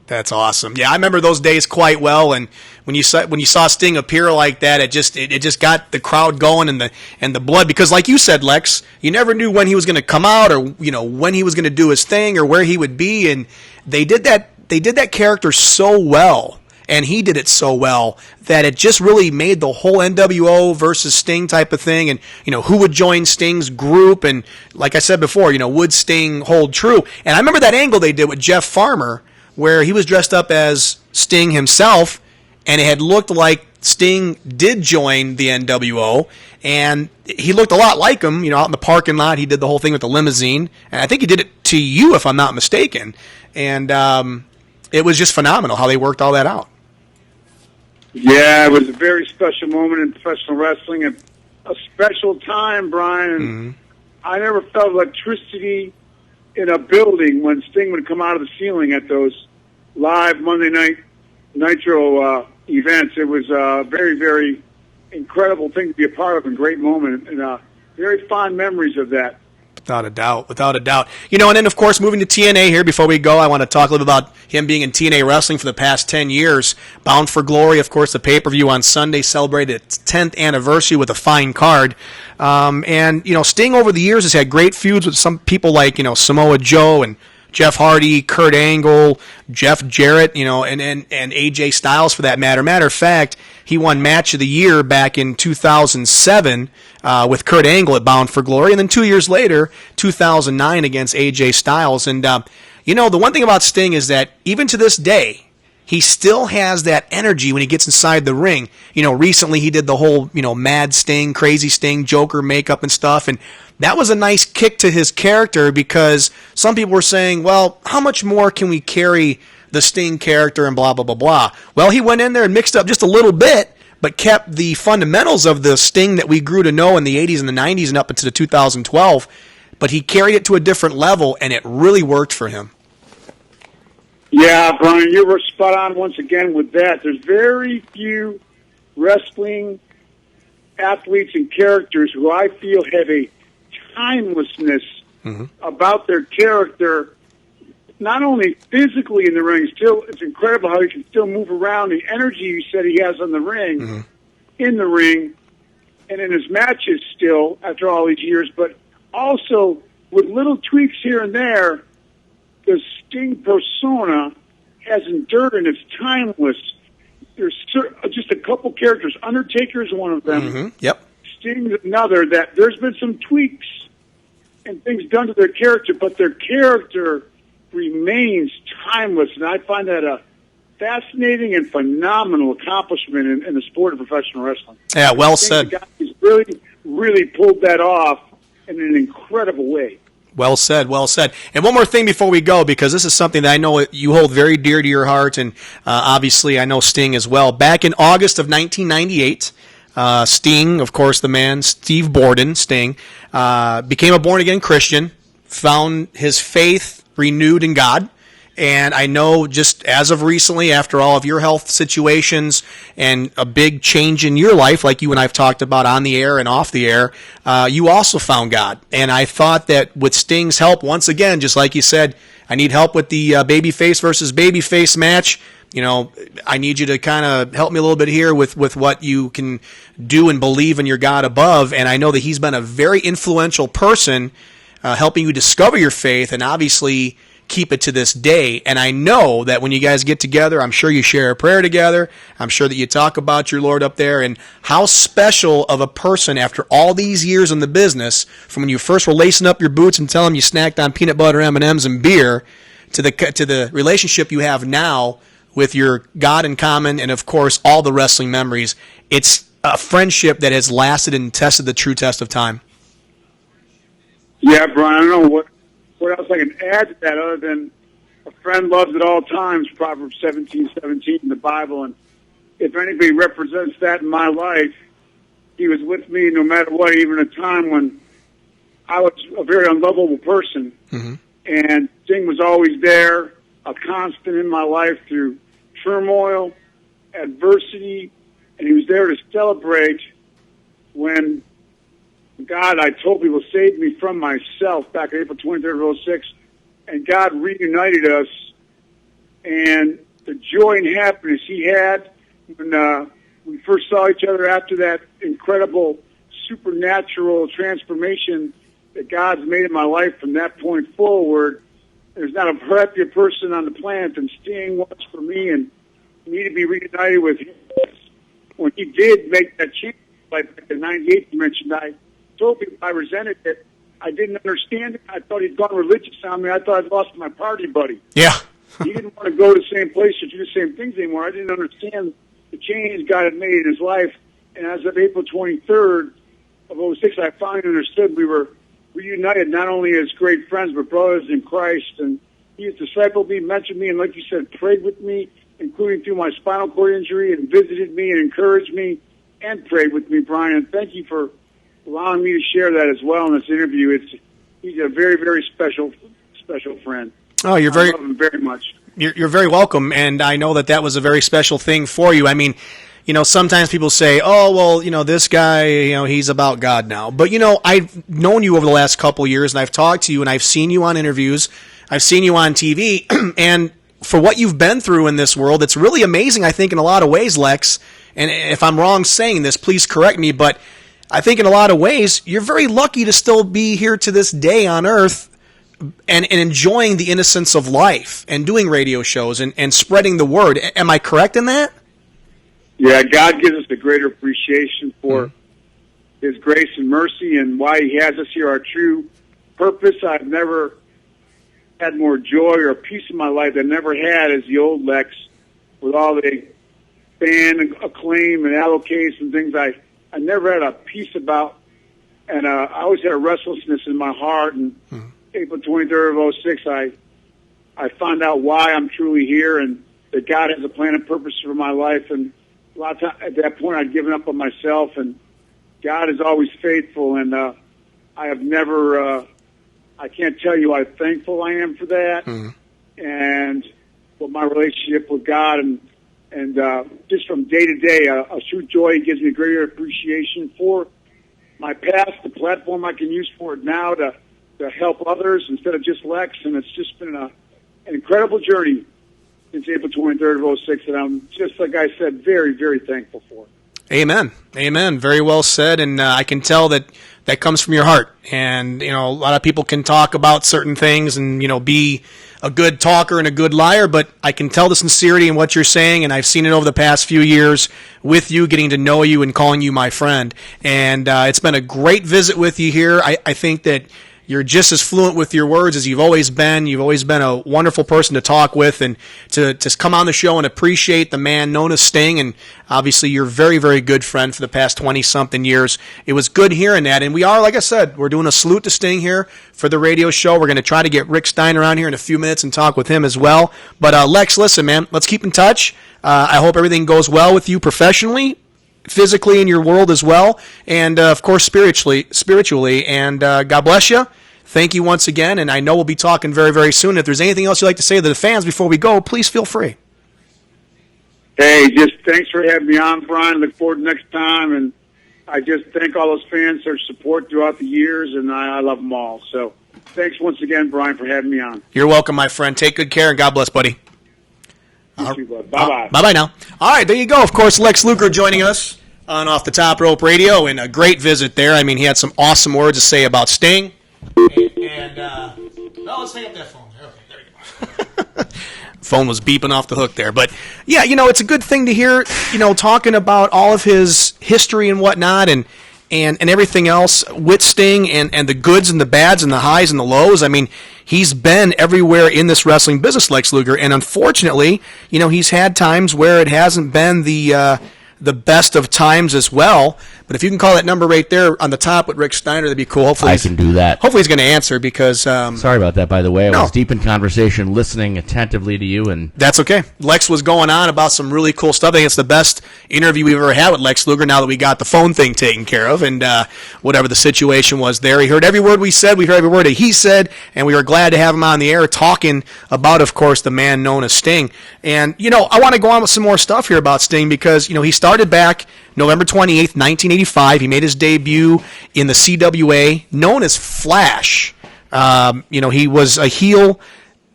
That's awesome. Yeah, I remember those days quite well. And when you saw Sting appear like that, it just got the crowd going and the blood. Because like you said, Lex, you never knew when he was going to come out or when he was going to do his thing or where he would be. And they did that character so well. And he did it so well that it just really made the whole NWO versus Sting type of thing. And, who would join Sting's group? And like I said before, would Sting hold true? And I remember that angle they did with Jeff Farmer where he was dressed up as Sting himself. And it had looked like Sting did join the NWO. And he looked a lot like him, out in the parking lot. He did the whole thing with the limousine. And I think he did it to you, if I'm not mistaken. And it was just phenomenal how they worked all that out. Yeah, it was a very special moment in professional wrestling and a special time, Brian. I never felt electricity in a building when Sting would come out of the ceiling at those live Monday Night Nitro events. It was a very, very incredible thing to be a part of and great moment, and very fond memories of that. Without a doubt. And then, of course, moving to TNA here, before we go, I want to talk a little bit about him being in TNA wrestling for the past 10 years. Bound for Glory, of course, the pay-per-view on Sunday celebrated its 10th anniversary with a fine card. And Sting over the years has had great feuds with some people like, Samoa Joe and Jeff Hardy, Kurt Angle, Jeff Jarrett, and AJ Styles for that matter. Matter of fact, he won Match of the Year back in 2007 with Kurt Angle at Bound for Glory, and then 2 years later, 2009 against AJ Styles. And the one thing about Sting is that even to this day, he still has that energy when he gets inside the ring. Recently he did the whole, Mad Sting, Crazy Sting, Joker makeup and stuff, and that was a nice kick to his character because some people were saying, well, how much more can we carry the Sting character and blah, blah, blah, blah. Well, he went in there and mixed up just a little bit, but kept the fundamentals of the Sting that we grew to know in the 80s and the 90s and up into the 2012, but he carried it to a different level, and it really worked for him. Yeah, Brian, you were spot on once again with that. There's very few wrestling athletes and characters who I feel have a timelessness about their character, not only physically in the ring, it's incredible how he can still move around, the energy you said he has on the ring, in the ring, and in his matches still after all these years, but also with little tweaks here and there, the Sting persona has endured and it's timeless. There's just a couple characters. Undertaker is one of them. Yep. Sting's another that there's been some tweaks and things done to their character, but their character remains timeless, and I find that a fascinating and phenomenal accomplishment in the sport of professional wrestling. Yeah, well said. The guy has really, really pulled that off in an incredible way. Well said, well said. And one more thing before we go, because this is something that I know you hold very dear to your heart, and obviously I know Sting as well. Back in August of 1998, Sting, of course, the man, Steve Borden, Sting, became a born-again Christian, found his faith renewed in God. And I know just as of recently, after all of your health situations and a big change in your life, like you and I have talked about on the air and off the air, you also found God. And I thought that with Sting's help, once again, just like you said, I need help with the babyface versus babyface match. I need you to kind of help me a little bit here with what you can do and believe in your God above. And I know that he's been a very influential person helping you discover your faith, and obviously keep it to this day. And I know that when you guys get together, I'm sure you share a prayer together. I'm sure that you talk about your Lord up there, and how special of a person after all these years in the business, from when you first were lacing up your boots and telling them you snacked on peanut butter M&Ms and beer, to the relationship you have now with your God in common, and of course all the wrestling memories. It's a friendship that has lasted and tested the true test of time. Yeah, Brian, I don't know what else I can add to that other than a friend loves at all times, Proverbs 17:17 in the Bible. And if anybody represents that in my life, he was with me no matter what, even a time when I was a very unlovable person. Mm-hmm. And Sting was always there, a constant in my life through turmoil, adversity, and he was there to celebrate when God, I told people, saved me from myself back on April 23rd of 06, and God reunited us, and the joy and happiness he had when we first saw each other after that incredible supernatural transformation that God's made in my life from that point forward. There's not a happier person on the planet than Sting was for me, and me to be reunited with him. When he did make that change, like the 98 you mentioned, I told people I resented it. I didn't understand it. I thought he'd gone religious on me. I thought I'd lost my party buddy. Yeah. He didn't want to go to the same place or do the same things anymore. I didn't understand the change God had made in his life. And as of April 23rd of 06, I finally understood we were reunited not only as great friends, but brothers in Christ. And he has discipled me, mentored me, and like you said, prayed with me, including through my spinal cord injury, and visited me and encouraged me and prayed with me, Brian. And thank you for allowing me to share that as well in this interview. He's a very, very special friend. Oh, I love him very much. You're very welcome, and I know that was a very special thing for you. I mean, sometimes people say, oh, well, this guy, he's about God now. But, I've known you over the last couple of years, and I've talked to you, and I've seen you on interviews. I've seen you on TV, and for what you've been through in this world, it's really amazing, I think, in a lot of ways, Lex. And if I'm wrong saying this, please correct me, but I think in a lot of ways, you're very lucky to still be here to this day on Earth and enjoying the innocence of life and doing radio shows and spreading the word. Am I correct in that? Yeah, God gives us a greater appreciation for His grace and mercy and why He has us here, our true purpose. I've never had more joy or peace in my life than I never had as the old Lex, with all the fan acclaim and allocates and things I never had a peace about. And I always had a restlessness in my heart. And April 23rd of 06, I found out why I'm truly here and that God has a plan and purpose for my life. And a lot of times, at that point, I'd given up on myself, and God is always faithful. And I have never, I can't tell you how thankful I am for that. And for my relationship with God, and just from day to day, a true joy. Gives me greater appreciation for my past, the platform I can use for it now to help others instead of just Lex. And it's just been an incredible journey since April 23rd of 06, and I'm just, like I said, very, very thankful for it. Amen. Amen. Very well said, and I can tell that comes from your heart. And, a lot of people can talk about certain things and, be a good talker and a good liar, but I can tell the sincerity in what you're saying, and I've seen it over the past few years with you, getting to know you and calling you my friend. And it's been a great visit with you here. I think that you're just as fluent with your words as you've always been. You've always been a wonderful person to talk with, and to come on the show and appreciate the man known as Sting. And obviously, you're a very, very good friend for the past 20-something years. It was good hearing that. And we are, like I said, we're doing a salute to Sting here for the radio show. We're going to try to get Rick Steiner on here in a few minutes and talk with him as well. But Lex, listen, man, let's keep in touch. I hope everything goes well with you professionally, physically in your world as well, and of course spiritually, and God bless you. Thank you once again, and I know we'll be talking very, very soon. If there's anything else you'd like to say to the fans before we go, please feel free. Hey, just thanks for having me on, Brian. Look forward to next time, and I just thank all those fans for their support throughout the years, and I love them all. So thanks once again, Brian, for having me on. You're welcome, my friend. Take good care, and God bless, buddy. You too, bud. Bye-bye. Bye-bye now. All right, there you go. Of course, Lex Luger joining us on Off the Top Rope Radio, and a great visit there. I mean, he had some awesome words to say about Sting. And And, let's hang up that phone. Okay, there we go. Phone was beeping off the hook there. But, yeah, it's a good thing to hear, talking about all of his history and whatnot and everything else with Sting and the goods and the bads and the highs and the lows. I mean, he's been everywhere in this wrestling business, Lex Luger, and unfortunately, he's had times where it hasn't been the best of times as well. But if you can call that number right there on the top with Rick Steiner, that'd be cool. Hopefully I can do that. Hopefully he's going to answer because... Sorry about that, by the way. I No. was deep in conversation, listening attentively to you, and That's okay. Lex was going on about some really cool stuff. I think it's the best interview we've ever had with Lex Luger now that we got the phone thing taken care of and whatever the situation was there. He heard every word we said. We heard every word that he said, and we were glad to have him on the air talking about, of course, the man known as Sting. And, I want to go on with some more stuff here about Sting because, he started back November 28th, 1985. He made his debut in the CWA, known as Flash. He was a heel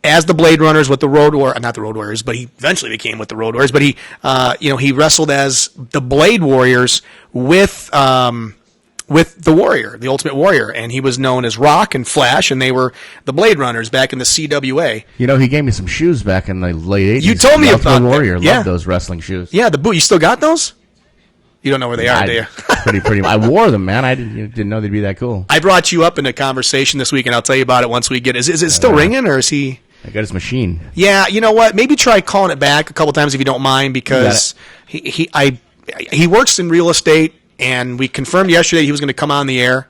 as the Blade Runners with the Road Warriors, not the Road Warriors, but he eventually became with the Road Warriors. But he wrestled as the Blade Warriors with the Warrior, the Ultimate Warrior, and he was known as Rock and Flash, and they were the Blade Runners back in the CWA. he gave me some shoes back in the late 80s. You told me Loved about the Warrior. that. Yeah. Loved those wrestling shoes. Yeah, the boot. You still got those? You don't know where they are, do you? pretty. I wore them, man. I didn't know they'd be that cool. I brought you up in a conversation this week, and I'll tell you about it once we get. Is it still ringing, or is he? I got his machine. Yeah, you know what? Maybe try calling it back a couple times if you don't mind, because he works in real estate, and we confirmed yesterday he was going to come on the air,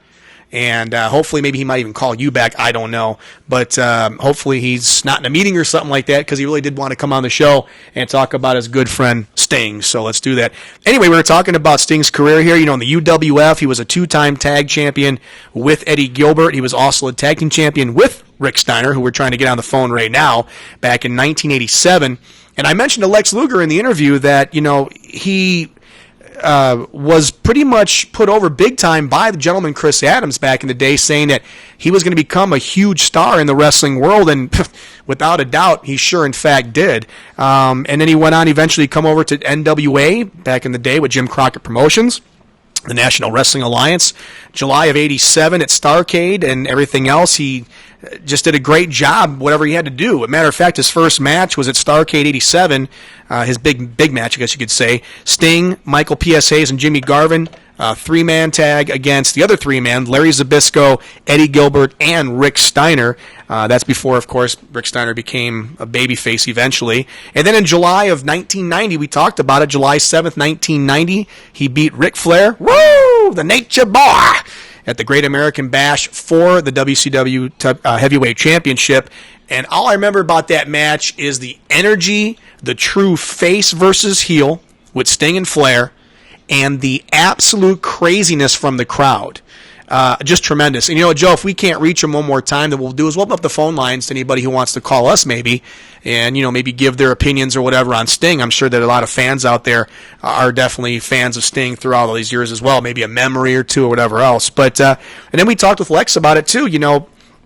and hopefully maybe he might even call you back. I don't know, but hopefully he's not in a meeting or something like that, because he really did want to come on the show and talk about his good friend Sting. So let's do that. Anyway, we were talking about Sting's career here. In the UWF, he was a 2-time tag champion with Eddie Gilbert. He was also a tag team champion with Rick Steiner, who we're trying to get on the phone right now, back in 1987. And I mentioned to Lex Luger in the interview that, he was pretty much put over big time by the gentleman Chris Adams back in the day, saying that he was going to become a huge star in the wrestling world, and without a doubt, he sure in fact did. And then he went on eventually to come over to NWA back in the day with Jim Crockett Promotions, the National Wrestling Alliance, July of '87 at Starrcade and everything else. He just did a great job, whatever he had to do. As a matter of fact, his first match was at Starrcade '87, his big match, I guess you could say. Sting, Michael P.S. Hayes, and Jimmy Garvin, 3-man tag against the other 3-man, Larry Zbyszko, Eddie Gilbert, and Rick Steiner. That's before, of course, Rick Steiner became a babyface eventually. And then in July of 1990, we talked about it, July 7th, 1990, he beat Ric Flair, woo, the Nature Boy, at the Great American Bash for the WCW Heavyweight Championship. And all I remember about that match is the energy, the true face versus heel with Sting and Flair, and the absolute craziness from the crowd. Just tremendous. And Joe, if we can't reach them one more time, then we'll do is we'll open up the phone lines to anybody who wants to call us maybe, and maybe give their opinions or whatever on Sting. I'm sure that a lot of fans out there are definitely fans of Sting throughout all these years as well, maybe a memory or two or whatever else. But and then we talked with Lex about it too.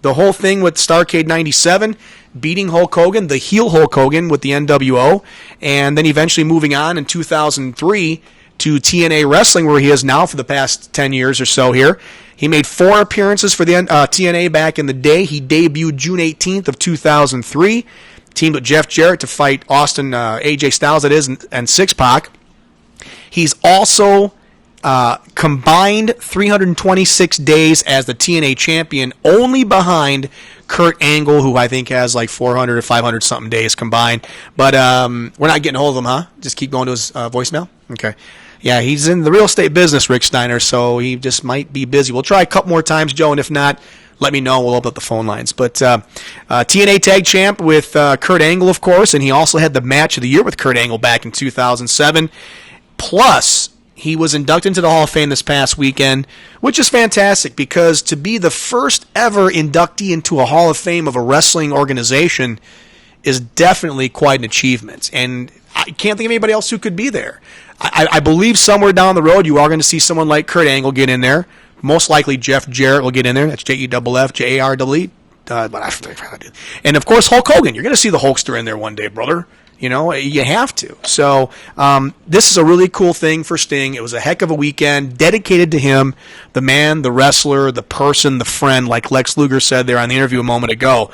The whole thing with Starrcade '97, beating Hulk Hogan, the heel Hulk Hogan with the NWO, and then eventually moving on in 2003 to TNA Wrestling, where he is now for the past 10 years or so here. He made 4 appearances for the TNA back in the day. He debuted June 18th of 2003, teamed with Jeff Jarrett to fight Austin, AJ Styles, that is, and Six-Pac. He's also combined 326 days as the TNA champion, only behind Kurt Angle, who I think has like 400 or 500 something days combined. But we're not getting a hold of him, huh? Just keep going to his voicemail? Okay. Yeah, he's in the real estate business, Rick Steiner, so he just might be busy. We'll try a couple more times, Joe, and if not, let me know. We'll open up the phone lines. But TNA Tag Champ with Kurt Angle, of course, and he also had the match of the year with Kurt Angle back in 2007. Plus, he was inducted into the Hall of Fame this past weekend, which is fantastic because to be the first ever inductee into a Hall of Fame of a wrestling organization is definitely quite an achievement. And I can't think of anybody else who could be there. I believe somewhere down the road you are going to see someone like Kurt Angle get in there. Most likely Jeff Jarrett will get in there. That's Jeff, Jarrett. And of course Hulk Hogan. You're going to see the Hulkster in there one day, brother. You know, you have to. So this is a really cool thing for Sting. It was a heck of a weekend dedicated to him, the man, the wrestler, the person, the friend, like Lex Luger said there on the interview a moment ago.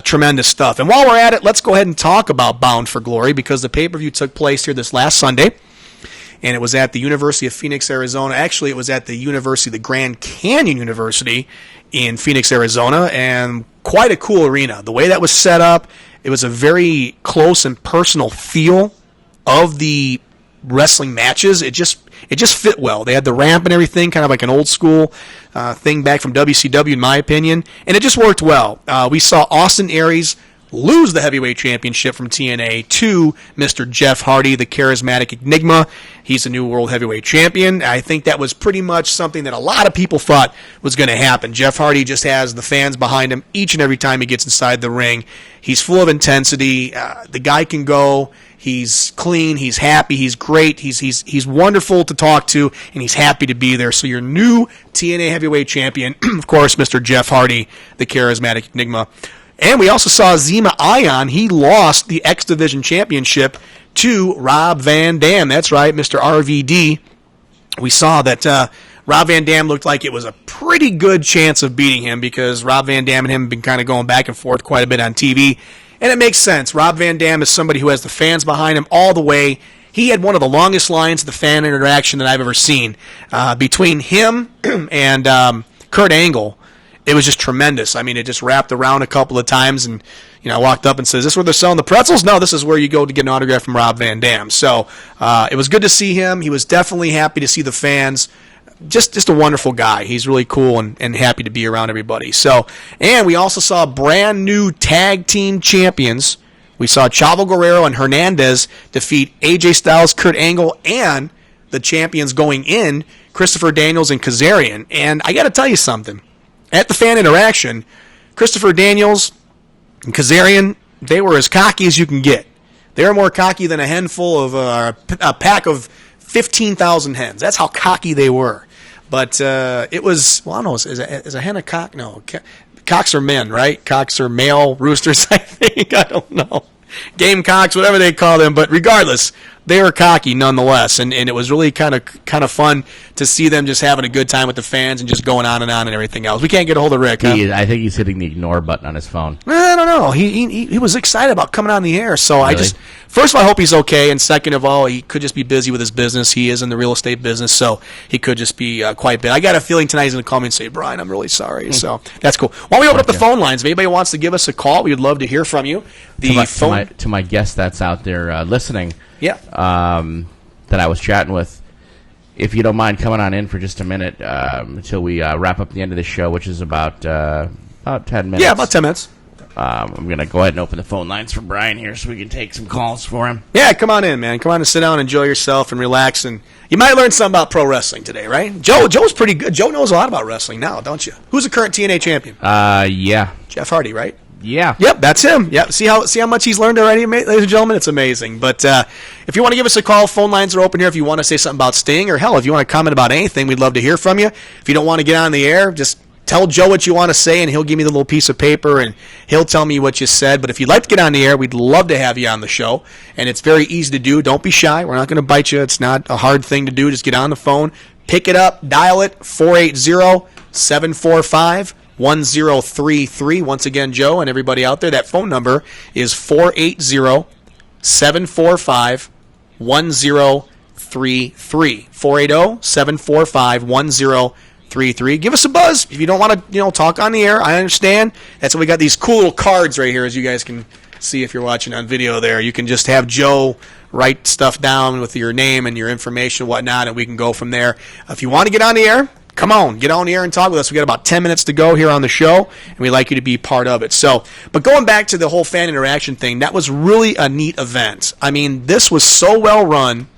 Tremendous stuff. And while we're at it, let's go ahead and talk about Bound for Glory, because the pay-per-view took place here this last Sunday. And it was at the University of Phoenix, Arizona. Actually, it was at the Grand Canyon University in Phoenix, Arizona, and quite a cool arena. The way that was set up, it was a very close and personal feel of the wrestling matches. It just fit well. They had the ramp and everything, kind of like an old school thing back from WCW, in my opinion, and it just worked well. We saw Austin Aries lose the heavyweight championship from TNA to Mr. Jeff Hardy, the charismatic Enigma. He's the new world heavyweight champion. I think that was pretty much something that a lot of people thought was going to happen. Jeff Hardy just has the fans behind him each and every time he gets inside the ring. He's full of intensity. The guy can go. He's clean. He's happy. He's great. He's wonderful to talk to, and he's happy to be there. So your new TNA heavyweight champion, of course, Mr. Jeff Hardy, the charismatic Enigma. And we also saw Zema Ion. He lost the X Division Championship to Rob Van Dam. That's right, Mr. RVD. We saw that Rob Van Dam looked like it was a pretty good chance of beating him, because Rob Van Dam and him have been kind of going back and forth quite a bit on TV. And it makes sense. Rob Van Dam is somebody who has the fans behind him all the way. He had one of the longest lines of the fan interaction that I've ever seen. Between him and Kurt Angle, it was just tremendous. I mean, it just wrapped around a couple of times, and I walked up and said, "Is this where they're selling the pretzels?" No, this is where you go to get an autograph from Rob Van Dam. So it was good to see him. He was definitely happy to see the fans. Just a wonderful guy. He's really cool and happy to be around everybody. So, and we also saw brand new tag team champions. We saw Chavo Guerrero and Hernandez defeat AJ Styles, Kurt Angle, and the champions going in, Christopher Daniels and Kazarian. And I got to tell you something. At the fan interaction, Christopher Daniels and Kazarian, they were as cocky as you can get. They were more cocky than a handful of a pack of 15,000 hens. That's how cocky they were. But it was, well, I don't know, is a hen a cock? No, cocks are men, right? Cocks are male roosters, I think. I don't know. Gamecocks, whatever they call them. But regardless, they were cocky nonetheless, and it was really kind of fun to see them just having a good time with the fans and just going on and everything else. We can't get a hold of Rick. Huh? I think he's hitting the ignore button on his phone. I don't know. He was excited about coming on the air, so really? First of all, I hope he's okay, and second of all, he could just be busy with his business. He is in the real estate business, so he could just be quite busy. I got a feeling tonight he's going to call me and say, "Brian, I'm really sorry." So that's cool. Why don't we open up the phone lines? If anybody wants to give us a call, we would love to hear from you. To my guest that's out there listening, yeah, that I was chatting with, if you don't mind coming on in for just a minute until we wrap up the end of the show, which is about 10 minutes. Yeah, about 10 minutes. I'm going to go ahead and open the phone lines for Brian here so we can take some calls for him. Yeah, come on in, man. Come on and sit down, enjoy yourself, and relax. And you might learn something about pro wrestling today, right? Joe's pretty good. Joe knows a lot about wrestling now, don't you? Who's the current TNA champion? Yeah. Jeff Hardy, right? Yeah. Yep, that's him. Yep. See how much he's learned already, ladies and gentlemen? It's amazing. But if you want to give us a call, phone lines are open here. If you want to say something about Sting, or hell, if you want to comment about anything, we'd love to hear from you. If you don't want to get on the air, just tell Joe what you want to say, and he'll give me the little piece of paper, and he'll tell me what you said. But if you'd like to get on the air, we'd love to have you on the show. And it's very easy to do. Don't be shy. We're not going to bite you. It's not a hard thing to do. Just get on the phone, pick it up, dial it, 480-745-1033. Once again, Joe and everybody out there, that phone number is 480-745-1033. 480-745-1033. Give us a buzz if you don't want to, talk on the air. I understand. That's why we got these cool little cards right here, as you guys can see if you're watching on video there. You can just have Joe write stuff down with your name and your information and whatnot, and we can go from there. If you want to get on the air, come on, get on the air and talk with us. We got about 10 minutes to go here on the show, and we'd like you to be part of it. So, but going back to the whole fan interaction thing, that was really a neat event. I mean, this was so well run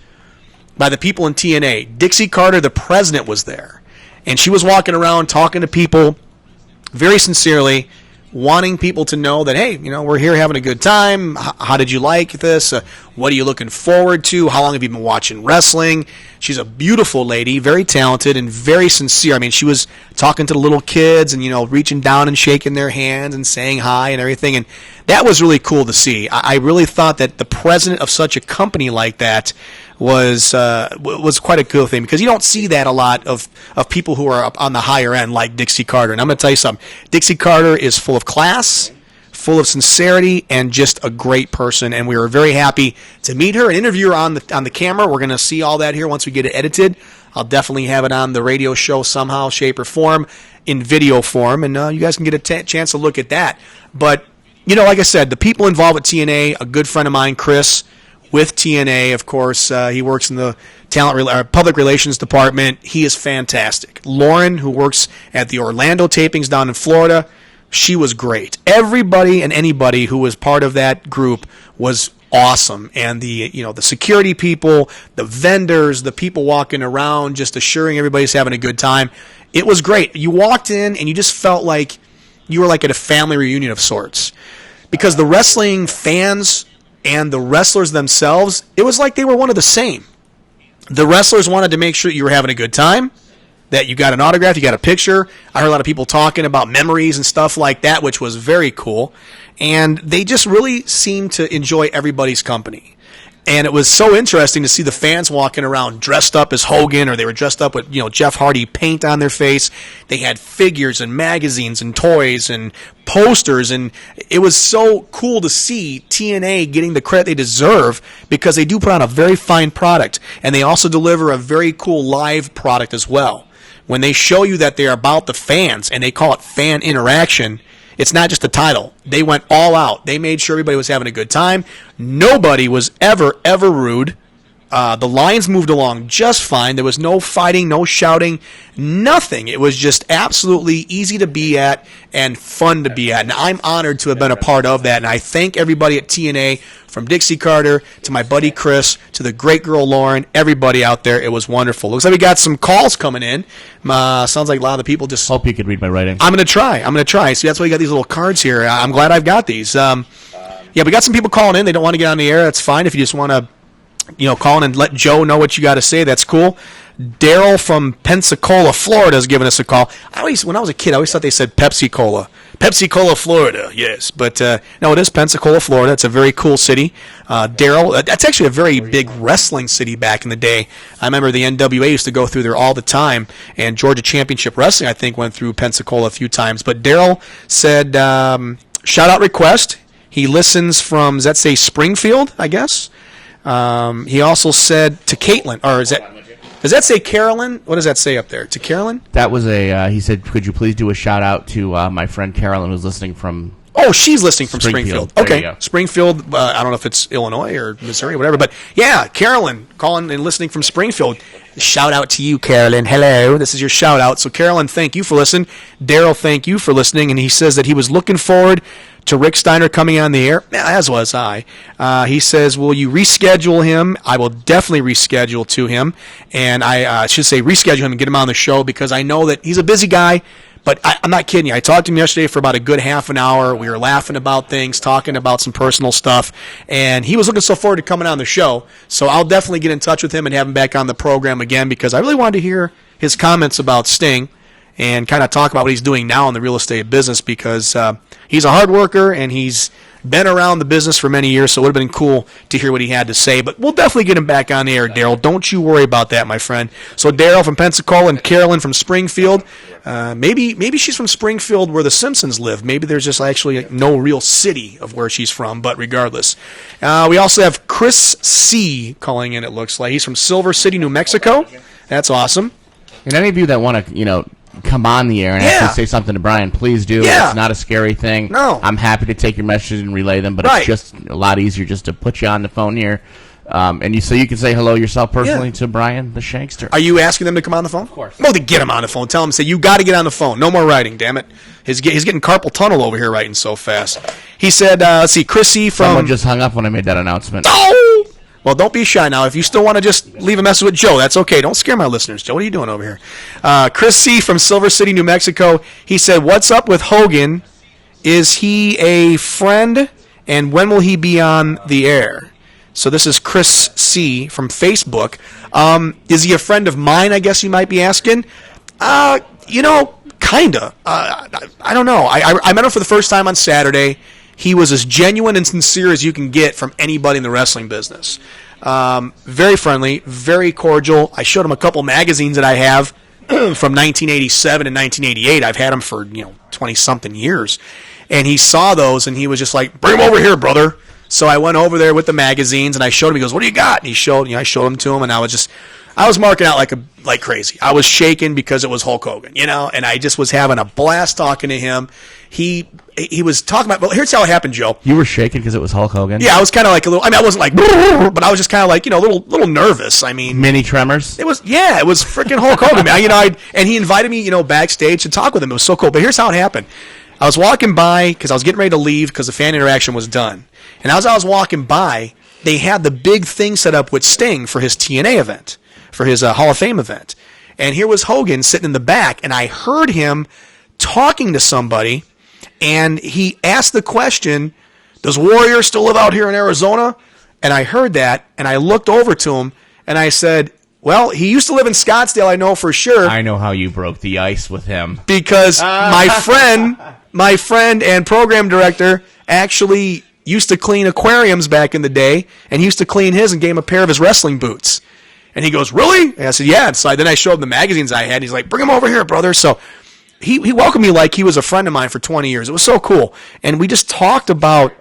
by the people in TNA. Dixie Carter, the president, was there, and she was walking around talking to people very sincerely, wanting people to know that, hey, we're here having a good time. How did you like this? What are you looking forward to? How long have you been watching wrestling? She's a beautiful lady, very talented and very sincere. I mean, she was talking to the little kids and, reaching down and shaking their hands and saying hi and everything. And that was really cool to see. I really thought that the president of such a company like that was quite a cool thing, because you don't see that a lot of people who are up on the higher end like Dixie Carter. And I'm going to tell you something. Dixie Carter is full of class, full of sincerity, and just a great person. And we were very happy to meet her and interview her on the camera. We're going to see all that here once we get it edited. I'll definitely have it on the radio show somehow, shape, or form, in video form, and you guys can get a chance to look at that. But, like I said, the people involved with TNA, a good friend of mine, Chris, with TNA, of course. He works in the public relations department. He is fantastic. Lauren, who works at the Orlando tapings down in Florida, she was great. Everybody and anybody who was part of that group was awesome. And the security people, the vendors, the people walking around, just assuring everybody's having a good time. It was great. You walked in and you just felt like you were like at a family reunion of sorts, because the wrestling fans and the wrestlers themselves, it was like they were one of the same. The wrestlers wanted to make sure you were having a good time, that you got an autograph, you got a picture. I heard a lot of people talking about memories and stuff like that, which was very cool. And they just really seemed to enjoy everybody's company. And it was so interesting to see the fans walking around dressed up as Hogan, or they were dressed up with, Jeff Hardy paint on their face. They had figures and magazines and toys and posters, and it was so cool to see TNA getting the credit they deserve, because they do put on a very fine product, and they also deliver a very cool live product as well. When they show you that they're about the fans and they call it fan interaction, it's not just a title. They went all out. They made sure everybody was having a good time. Nobody was ever rude. The lines moved along just fine. There was no fighting, no shouting, nothing. It was just absolutely easy to be at and fun to be at. And I'm honored to have been a part of that. And I thank everybody at TNA, from Dixie Carter to my buddy Chris to the great girl Lauren, everybody out there. It was wonderful. Looks like we got some calls coming in. Sounds like a lot of the people just... Hope you could read my writing. I'm going to try. See, that's why you got these little cards here. I'm glad I've got these. Yeah, we got some people calling in. They don't want to get on the air. That's fine. If you just want to call in and let Joe know what you got to say, that's cool. Daryl from Pensacola, Florida, is giving us a call. When I was a kid, I always thought they said Pepsi Cola. Pepsi Cola, Florida, yes. But no, it is Pensacola, Florida. It's a very cool city. Daryl, that's actually a very big wrestling city back in the day. I remember the NWA used to go through there all the time, and Georgia Championship Wrestling, I think, went through Pensacola a few times. But Daryl said, shout-out request. He listens from, does that say Springfield, I guess? He also said to Caitlin, or does that say Carolyn? What does that say up there? To Carolyn? That was he said, could you please do a shout out to my friend Carolyn, who's listening from... Oh, she's listening from Springfield. There okay, Springfield, I don't know if it's Illinois or Missouri, whatever, but yeah, Carolyn calling and listening from Springfield. Shout out to you, Carolyn. Hello, this is your shout out. So Carolyn, thank you for listening. Daryl, thank you for listening, and he says that he was looking forward to Rick Steiner coming on the air, as was I. He says, will you reschedule him? I will definitely reschedule to him, and I should say reschedule him and get him on the show, because I know that he's a busy guy, but I'm not kidding you. I talked to him yesterday for about a good half an hour. We were laughing about things, talking about some personal stuff, and he was looking so forward to coming on the show, so I'll definitely get in touch with him and have him back on the program again, because I really wanted to hear his comments about Sting and kind of talk about what he's doing now in the real estate business, because he's a hard worker and he's been around the business for many years, so it would have been cool to hear what he had to say. But we'll definitely get him back on the air, Daryl. Don't you worry about that, my friend. So Daryl from Pensacola and Carolyn from Springfield. Maybe she's from Springfield where the Simpsons live. Maybe there's just actually no real city of where she's from, but regardless. We also have Chris C. calling in, it looks like. He's from Silver City, New Mexico. That's awesome. And any of you that want to, come on the air and actually say something to Brian, please do. Yeah. It's not a scary thing. No. I'm happy to take your message and relay them, but Right. it's just a lot easier just to put you on the phone here. And you can say hello yourself personally to Brian the Shankster. Are you asking them to come on the phone? Of course. No, to get him on the phone. Tell him, say, you got to get on the phone. No more writing, damn it. He's getting carpal tunnel over here writing so fast. He said, let's see, Chrissy from... Someone just hung up when I made that announcement. Oh! Well, don't be shy now. If you still want to just leave a message with Joe, that's okay. Don't scare my listeners. Joe, what are you doing over here? Chris C. from Silver City, New Mexico. He said, what's up with Hogan is he a friend, and when will he be on the air? So this is Chris C. from Facebook. Is he a friend of mine, I guess you might be asking? Kinda. I don't know. I met him for the first time on Saturday. He was as genuine and sincere as you can get from anybody in the wrestling business. Very friendly, very cordial. I showed him a couple magazines that I have from 1987 and 1988. I've had them for 20-something years. And he saw those, and he was just like, "Bring them over here, brother." So I went over there with the magazines, and I showed him. He goes, "What do you got?" And I showed them to him, and I was marking out like crazy. I was shaking because it was Hulk Hogan, and I just was having a blast talking to him. He was talking about, well, here's how it happened, Joe. You were shaking because it was Hulk Hogan? Yeah, I was kind of like a little, I wasn't like, but I was just kind of like, a little nervous. Mini tremors? It was freaking Hulk Hogan, man. And he invited me, backstage to talk with him. It was so cool. But here's how it happened. I was walking by because I was getting ready to leave because the fan interaction was done. And as I was walking by, they had the big thing set up with Sting for his TNA event, for his Hall of Fame event. And here was Hogan sitting in the back, and I heard him talking to somebody, and he asked the question, "Does Warrior still live out here in Arizona?" And I heard that, and I looked over to him, and I said, "Well, he used to live in Scottsdale, I know for sure." I know how you broke the ice with him. Because my friend and program director actually used to clean aquariums back in the day, and he used to clean his and gave him a pair of his wrestling boots. And he goes, "Really?" And I said, "Yeah." And so then I showed him the magazines I had, and he's like, "Bring him over here, brother." So he welcomed me like he was a friend of mine for 20 years. It was so cool. And we just talked about,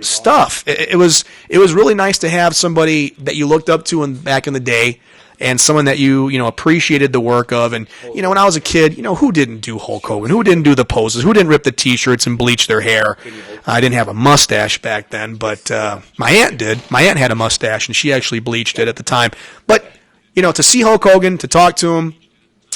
stuff. It was really nice to have somebody that you looked up to back in the day, and someone that you appreciated the work of. And when I was a kid, who didn't do Hulk Hogan? Who didn't do the poses? Who didn't rip the T-shirts and bleach their hair? I didn't have a mustache back then, but my aunt did. My aunt had a mustache, and she actually bleached it at the time. But to see Hulk Hogan, to talk to him,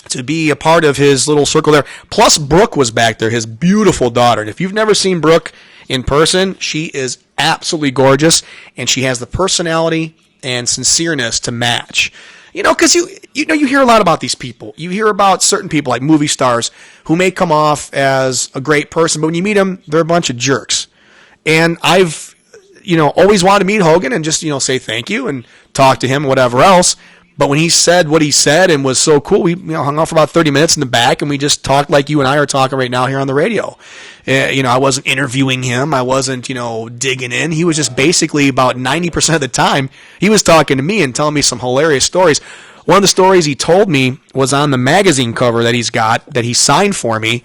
to be a part of his little circle there. Plus, Brooke was back there, his beautiful daughter. And if you've never seen Brooke in person, she is absolutely gorgeous, and she has the personality and sincereness to match. Because you hear a lot about these people. You hear about certain people, like movie stars, who may come off as a great person, but when you meet them, they're a bunch of jerks. And I've, always wanted to meet Hogan and just, say thank you and talk to him, whatever else. But when he said what he said and was so cool, we hung out for about 30 minutes in the back, and we just talked like you and I are talking right now here on the radio. I wasn't interviewing him. I wasn't, digging in. He was just basically about 90% of the time, he was talking to me and telling me some hilarious stories. One of the stories he told me was on the magazine cover that he's got, that he signed for me.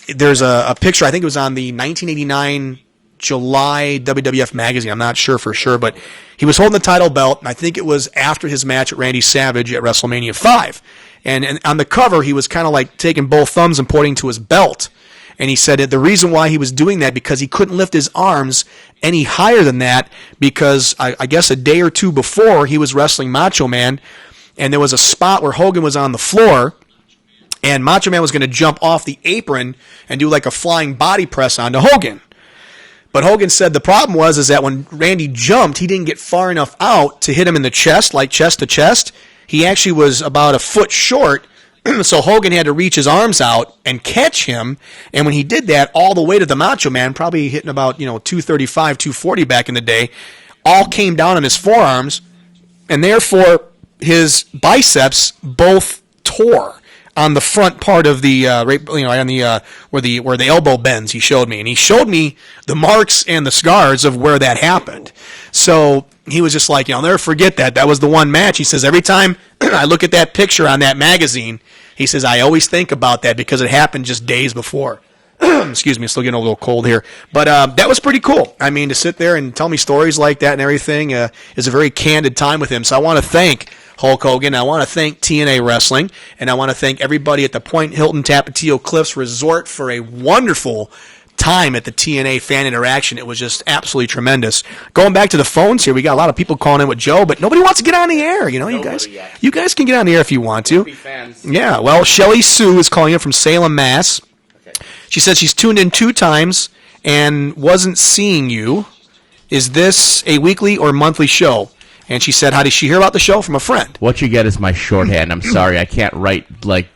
There's a picture, I think it was on the 1989 July WWF magazine. I'm not sure for sure, but he was holding the title belt, and I think it was after his match at Randy Savage at WrestleMania 5. And on the cover, he was kind of like taking both thumbs and pointing to his belt. And he said that the reason why he was doing that, because he couldn't lift his arms any higher than that, because I guess a day or two before he was wrestling Macho Man, and there was a spot where Hogan was on the floor, and Macho Man was going to jump off the apron and do like a flying body press onto Hogan. But Hogan said the problem was that when Randy jumped, he didn't get far enough out to hit him in the chest, like chest to chest. He actually was about a foot short, so Hogan had to reach his arms out and catch him. And when he did that, all the weight of the Macho Man, probably hitting about 235, 240 back in the day, all came down on his forearms, and therefore his biceps both tore on the front part of the on the where the elbow bends. He showed me, and he showed me the marks and the scars of where that happened. So he was just like, I'll never forget that. That was the one match. He says every time I look at that picture on that magazine, he says I always think about that because it happened just days before. Excuse me, still getting a little cold here. But that was pretty cool. I mean, to sit there and tell me stories like that and everything is a very candid time with him. So I want to thank Hulk Hogan. I want to thank TNA Wrestling, and I want to thank everybody at the Point Hilton Tapatio Cliffs Resort for a wonderful time at the TNA fan interaction. It was just absolutely tremendous. Going back to the phones here, we got a lot of people calling in with Joe, but nobody wants to get on the air. You guys can get on the air if you want to. Yeah, well, Shelly Sue is calling in from Salem, Mass. She says she's tuned in 2 times and wasn't seeing you. Is this a weekly or monthly show? And she said, how did she hear about the show? From a friend. What you get is my shorthand. I'm sorry, I can't write like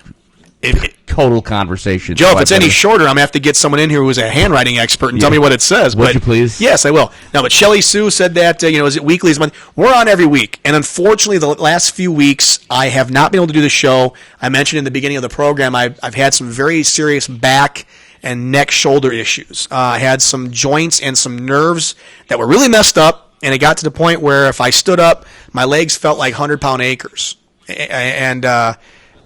total conversation. Joe, So if I it's any better- shorter, I'm going to have to get someone in here who's a handwriting expert and tell me what it says. Would you please? Yes, I will. Now, but Shelley Sue said that, is it weekly? Is it monthly? We're on every week. And unfortunately, the last few weeks, I have not been able to do the show. I mentioned in the beginning of the program, I've had some very serious back and neck shoulder issues. I had some joints and some nerves that were really messed up. And it got to the point where if I stood up, my legs felt like 100-pound acres. And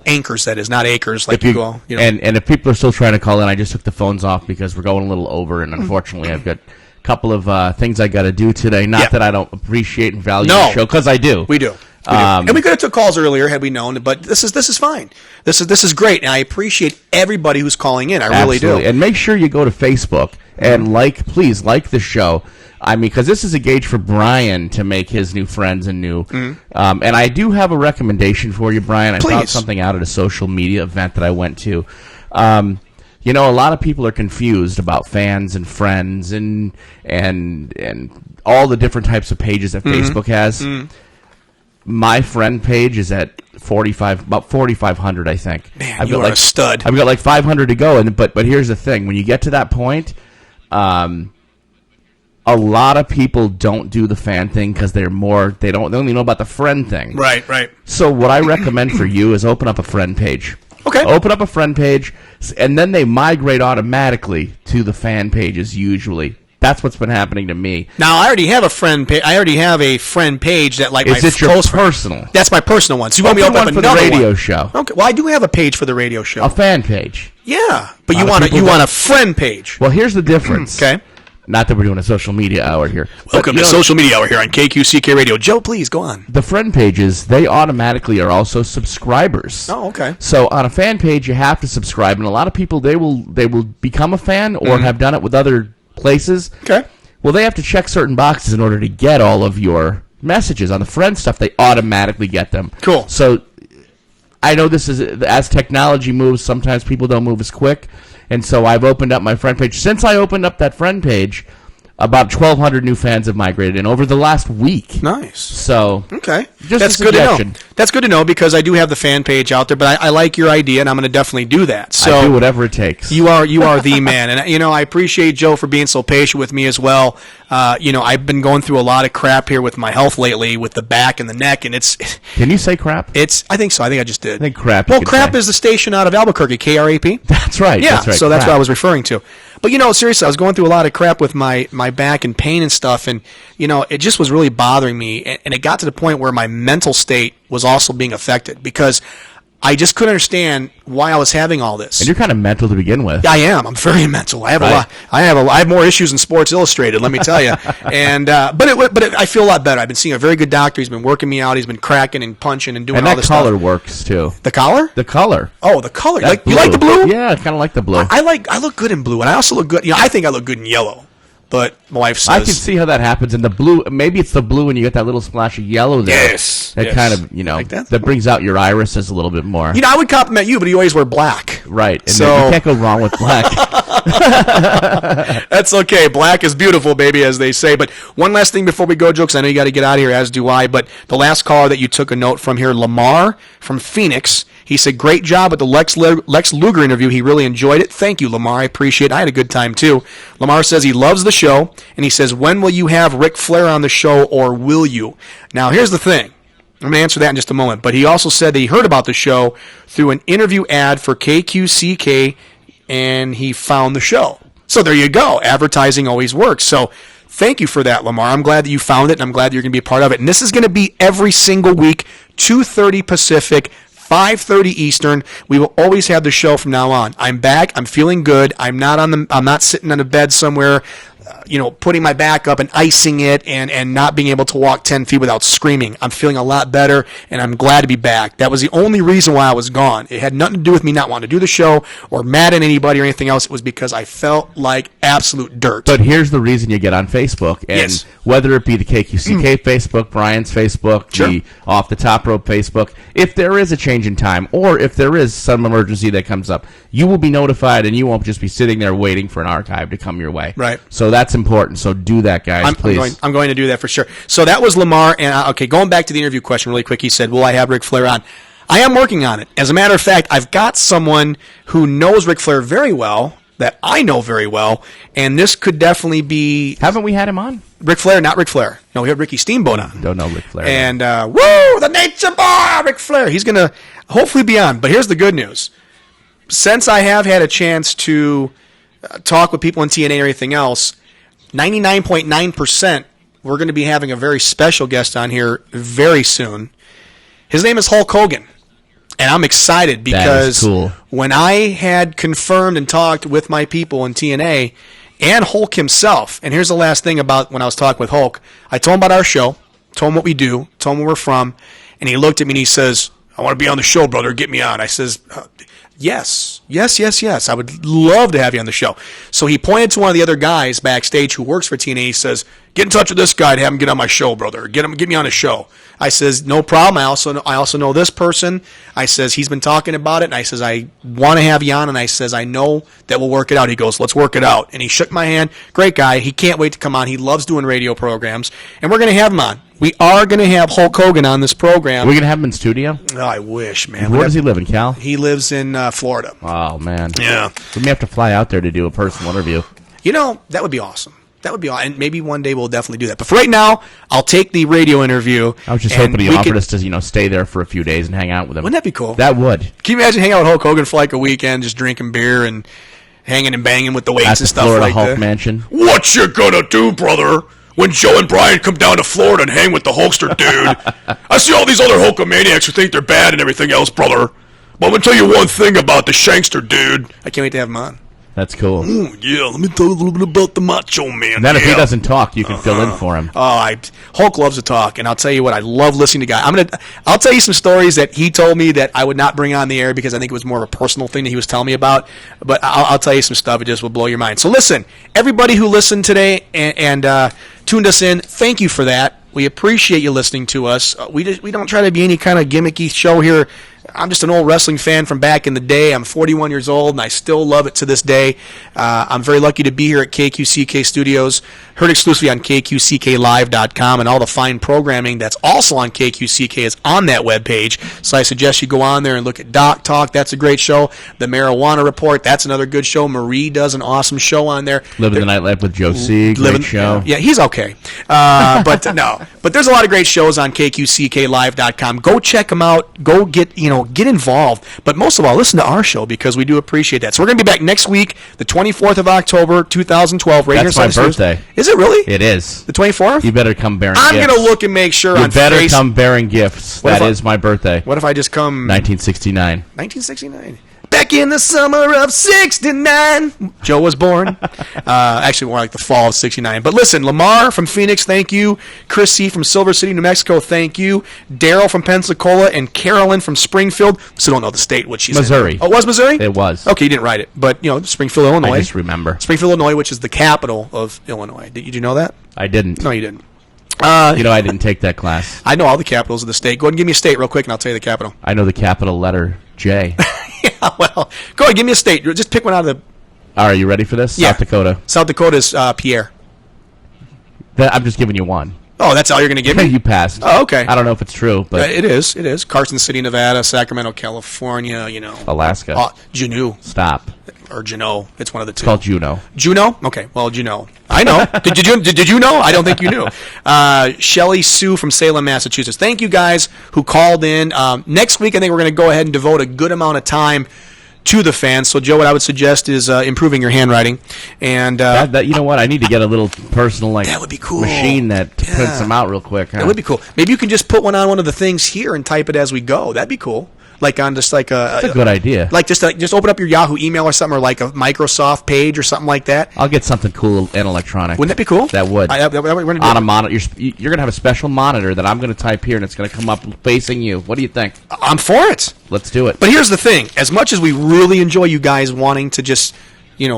anchors, that is, not acres like you go. And if people are still trying to call in, I just took the phones off because we're going a little over, and unfortunately, I've got a couple of things I got to do today. Not that I don't appreciate and value the show, because I do. We do. And we could have took calls earlier had we known, but this is fine. This is great, and I appreciate everybody who's calling in. I really do. And make sure you go to Facebook and please like the show. I mean, because this is a gauge for Brian to make his new friends and new. And I do have a recommendation for you, Brian. I found something out at a social media event that I went to. A lot of people are confused about fans and friends and all the different types of pages that Facebook has. My friend page is at about 4,500, I think. Man, you are a stud. I've got like 500 to go, but here's the thing: when you get to that point, a lot of people don't do the fan thing because they only know about the friend thing. Right. So what I recommend for you is open up a friend page. Okay. Open up a friend page, and then they migrate automatically to the fan pages. Usually, that's what's been happening to me. Now I already have a friend page. I already have a friend page that Is it your personal? That's my personal one. So you want me to open up for another the radio one? show? Okay. Well, I do have a page for the radio show. A fan page. Yeah, but you of want people a friend page. Well, here's the difference. Okay. Not that we're doing a social media hour here. Welcome to Social Media Hour here on KQCK Radio. Joe, please go on. The friend pages, they automatically are also subscribers. Oh, okay. So on a fan page, you have to subscribe, and a lot of people they will become a fan or have done it with other places. Okay. Well, they have to check certain boxes in order to get all of your messages. On the friend stuff, they automatically get them. Cool. So I know this is, as technology moves, sometimes people don't move as quick. And so I've opened up my friend page. Since I opened up that friend page, about 1,200 new fans have migrated in over the last week. Nice. So, okay. Just That's a good to know. suggestion. That's good to know because I do have the fan page out there, but I like your idea, and I'm going to definitely do that. So I do whatever it takes. You are the man, and I appreciate Joe for being so patient with me as well. I've been going through a lot of crap here with my health lately, with the back and the neck, and it's. Can you say crap? I think so. I think I just did. I think crap. Well, crap is the station out of Albuquerque, KRAP. That's right. Yeah, that's right. so that's what I was referring to. But seriously, I was going through a lot of crap with my back and pain and stuff, and it just was really bothering me, and it got to the point where my mental state was also being affected because I just couldn't understand why I was having all this. And you're kind of mental to begin with. I am. I'm very mental. I have a lot. I have more issues than Sports Illustrated. Let me tell you. And but I feel a lot better. I've been seeing a very good doctor. He's been working me out. He's been cracking and punching and doing and all that this color stuff. Works too. The collar? The color. Oh, the color. That You like the blue? Yeah, I kind of like the blue. I look good in blue, and I also look good. I think I look good in yellow. But my wife says I can see how that happens. And the blue, maybe it's the blue and you get that little splash of yellow there. Yes. That kind of, like that? that brings out your irises a little bit more. I would compliment you, but you always wear black. Right. And So- then you can't go wrong with black. That's okay. Black is beautiful, baby, as they say. But one last thing before we go, Joe, because I know you got to get out of here, as do I. But the last caller that you took a note from here, Lamar from Phoenix, he said, great job with the Lex Luger interview. He really enjoyed it. Thank you, Lamar. I appreciate it. I had a good time, too. Lamar says he loves the show, and he says, when will you have Ric Flair on the show, or will you? Now, here's the thing. I'm going to answer that in just a moment. But he also said that he heard about the show through an interview ad for KQCK, and he found the show. So there you go. Advertising always works. So thank you for that, Lamar. I'm glad that you found it, and I'm glad that you're going to be a part of it. And this is going to be every single week, 2:30 Pacific, 5:30 Eastern. We will always have the show from now on. I'm back. I'm feeling good. I'm not sitting on a bed somewhere, putting my back up and icing it and not being able to walk 10 feet without screaming. I'm feeling a lot better, and I'm glad to be back. That was the only reason why I was gone. It had nothing to do with me not wanting to do the show or mad at anybody or anything else. It was because I felt like absolute dirt. But here's the reason you get on Facebook. And Yes. whether it be the KQCK Facebook, Brian's Facebook, Sure. the Off the Top Rope Facebook, if there is a change in time or if there is some emergency that comes up, you will be notified and you won't just be sitting there waiting for an archive to come your way. Right. So that's important. So do that, guys, please. I'm going to do that for sure. So that was Lamar. And okay, going back to the interview question really quick, he said, will I have Ric Flair on? I am working on it. As a matter of fact, I've got someone who knows Ric Flair very well, that I know very well, and this could definitely be... Haven't we had him on? Ric Flair, not Ric Flair. No, we had Ricky Steamboat on. Don't know Ric Flair. And, woo, the Nature Boy, Ric Flair. He's going to hopefully be on. But here's the good news. Since I have had a chance to talk with people in TNA and everything else, 99.9%, we're going to be having a very special guest on here very soon. His name is Hulk Hogan. And I'm excited because cool. When I had confirmed and talked with my people in TNA and Hulk himself, and here's the last thing about when I was talking with Hulk, I told him about our show, told him what we do, told him where we're from, and he looked at me and he says, I want to be on the show, brother, get me on. I says, yes. I would love to have you on the show. So he pointed to one of the other guys backstage who works for TNA. He says, get in touch with this guy to have him get on my show, brother. Get me on the show. I says, no problem. I also know this person. I says, he's been talking about it. And I says, I want to have you on. And I says, I know that we'll work it out. He goes, let's work it out. And he shook my hand. Great guy. He can't wait to come on. He loves doing radio programs. And we're going to have him on. We are going to have Hulk Hogan on this program. We're going to have him in studio? Oh, I wish, man. Where does he live, in Cal? He lives in Florida. Oh, man. Yeah. We may have to fly out there to do a personal interview. You know, that would be awesome. That would be awesome. And maybe one day we'll definitely do that. But for right now, I'll take the radio interview. I was just hoping he offered us to, stay there for a few days and hang out with him. Wouldn't that be cool? That would. Can you imagine hanging out with Hulk Hogan for like a weekend, just drinking beer and hanging and banging with the weights At and the stuff Florida like Hulk that? Mansion. What you gonna do, brother, when Joe and Brian come down to Florida and hang with the Hulkster dude? I see all these other Hulkamaniacs who think they're bad and everything else, brother. But I'm gonna tell you one thing about the Shankster dude. I can't wait to have him on. That's cool. Ooh, yeah, let me tell you a little bit about the Macho Man. And then if he doesn't talk, you can fill in for him. Hulk loves to talk, and I'll tell you what, I love listening to guys. I'll tell you some stories that he told me that I would not bring on the air because I think it was more of a personal thing that he was telling me about. But I'll tell you some stuff; it just will blow your mind. So listen, everybody who listened today and tuned us in, thank you for that. We appreciate you listening to us. We don't try to be any kind of gimmicky show here. I'm just an old wrestling fan from back in the day. I'm 41 years old, and I still love it to this day. I'm very lucky to be here at KQCK Studios, heard exclusively on KQCKLive.com, and all the fine programming that's also on KQCK is on that webpage. So I suggest you go on there and look at Doc Talk. That's a great show. The Marijuana Report, that's another good show. Marie does an awesome show on there. Living the Nightlife with Joe C. Great show. Yeah, he's okay. But there's a lot of great shows on KQCKLive.com. Go check them out. Go get involved. But most of all, listen to our show because we do appreciate that. So we're going to be back next week, the 24th of October, 2012. That's my birthday. Is it really? It is. The 24th? You better come bearing I'm gifts. going to look and make sure you better come bearing gifts. That is my birthday. What if I just come... 1969. 1969. Back in the summer of 69, Joe was born. Actually, more like the fall of 69. But listen, Lamar from Phoenix, thank you. Chris C. from Silver City, New Mexico, thank you. Daryl from Pensacola and Carolyn from Springfield. Still don't know the state, what she's Missouri. in. Oh, it was Missouri? It was. Okay, you didn't write it. But, Springfield, Illinois. I just remember. Springfield, Illinois, which is the capital of Illinois. Did you know that? I didn't. No, you didn't. I didn't take that class. I know all the capitals of the state. Go ahead and give me a state real quick, and I'll tell you the capital. I know the capital letter J. Yeah, well, go ahead, give me a state. Just pick one out of the... All right, you ready for this? Yeah. South Dakota. South Dakota's Pierre. I'm just giving you one. Oh, that's all you're going to give me? You passed. Oh, okay. I don't know if it's true, but... It is. Carson City, Nevada, Sacramento, California, Alaska. Juneau. Stop. Or Juneau. It's one of the two. It's called Juneau. Juneau? Okay, well, Juneau. I know. Did you know? I don't think you knew. Shelly Sue from Salem, Massachusetts. Thank you guys who called in. Next week, I think we're going to go ahead and devote a good amount of time to the fans. So, Joe, what I would suggest is improving your handwriting. And you know what? I need to get a little personal that would be cool. machine that prints them out real quick. Huh? That would be cool. Maybe you can just put one on one of the things here and type it as we go. That'd be cool. Like on just like That's a good idea. Like just open up your Yahoo email or something, or like a Microsoft page or something like that. I'll get something cool and electronic. Wouldn't that be cool? That would. On a monitor, you're going to have a special monitor that I'm going to type here, and it's going to come up facing you. What do you think? I'm for it. Let's do it. But here's the thing: as much as we really enjoy you guys wanting to just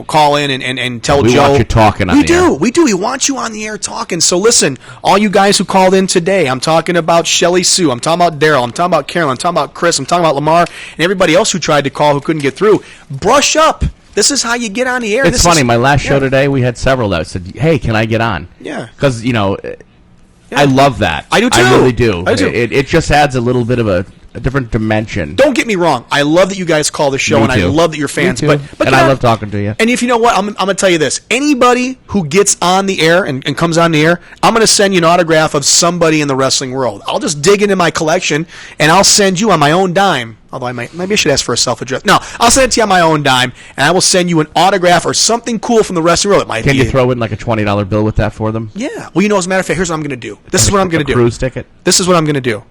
call in and tell Joe. We want you talking on the air. We do. We want you on the air talking. So listen, all you guys who called in today, I'm talking about Shelly Sue, I'm talking about Daryl, I'm talking about Carolyn, I'm talking about Chris, I'm talking about Lamar, and everybody else who tried to call who couldn't get through. Brush up. This is how you get on the air. It's funny. My last show today, we had several that said, hey, can I get on? Yeah. Because, I love that. I do too. I really do. I do. It just adds a little bit of a different dimension. Don't get me wrong. I love that you guys call the show, Me and I too. love that you're fans. Me too. But and I love talking to you. And if you know what, I'm going to tell you this. Anybody who gets on the air and comes on the air, I'm going to send you an autograph of somebody in the wrestling world. I'll just dig into my collection, and I'll send you on my own dime. Although maybe I should ask for a self-address. No, I'll send it to you on my own dime, and I will send you an autograph or something cool from the wrestling world. It might Can be you throw in like a $20 bill with that for them? Yeah. Well, as a matter of fact, here's what I'm going to do. This is what I'm going to do. Cruise ticket? This is what I'm going to do.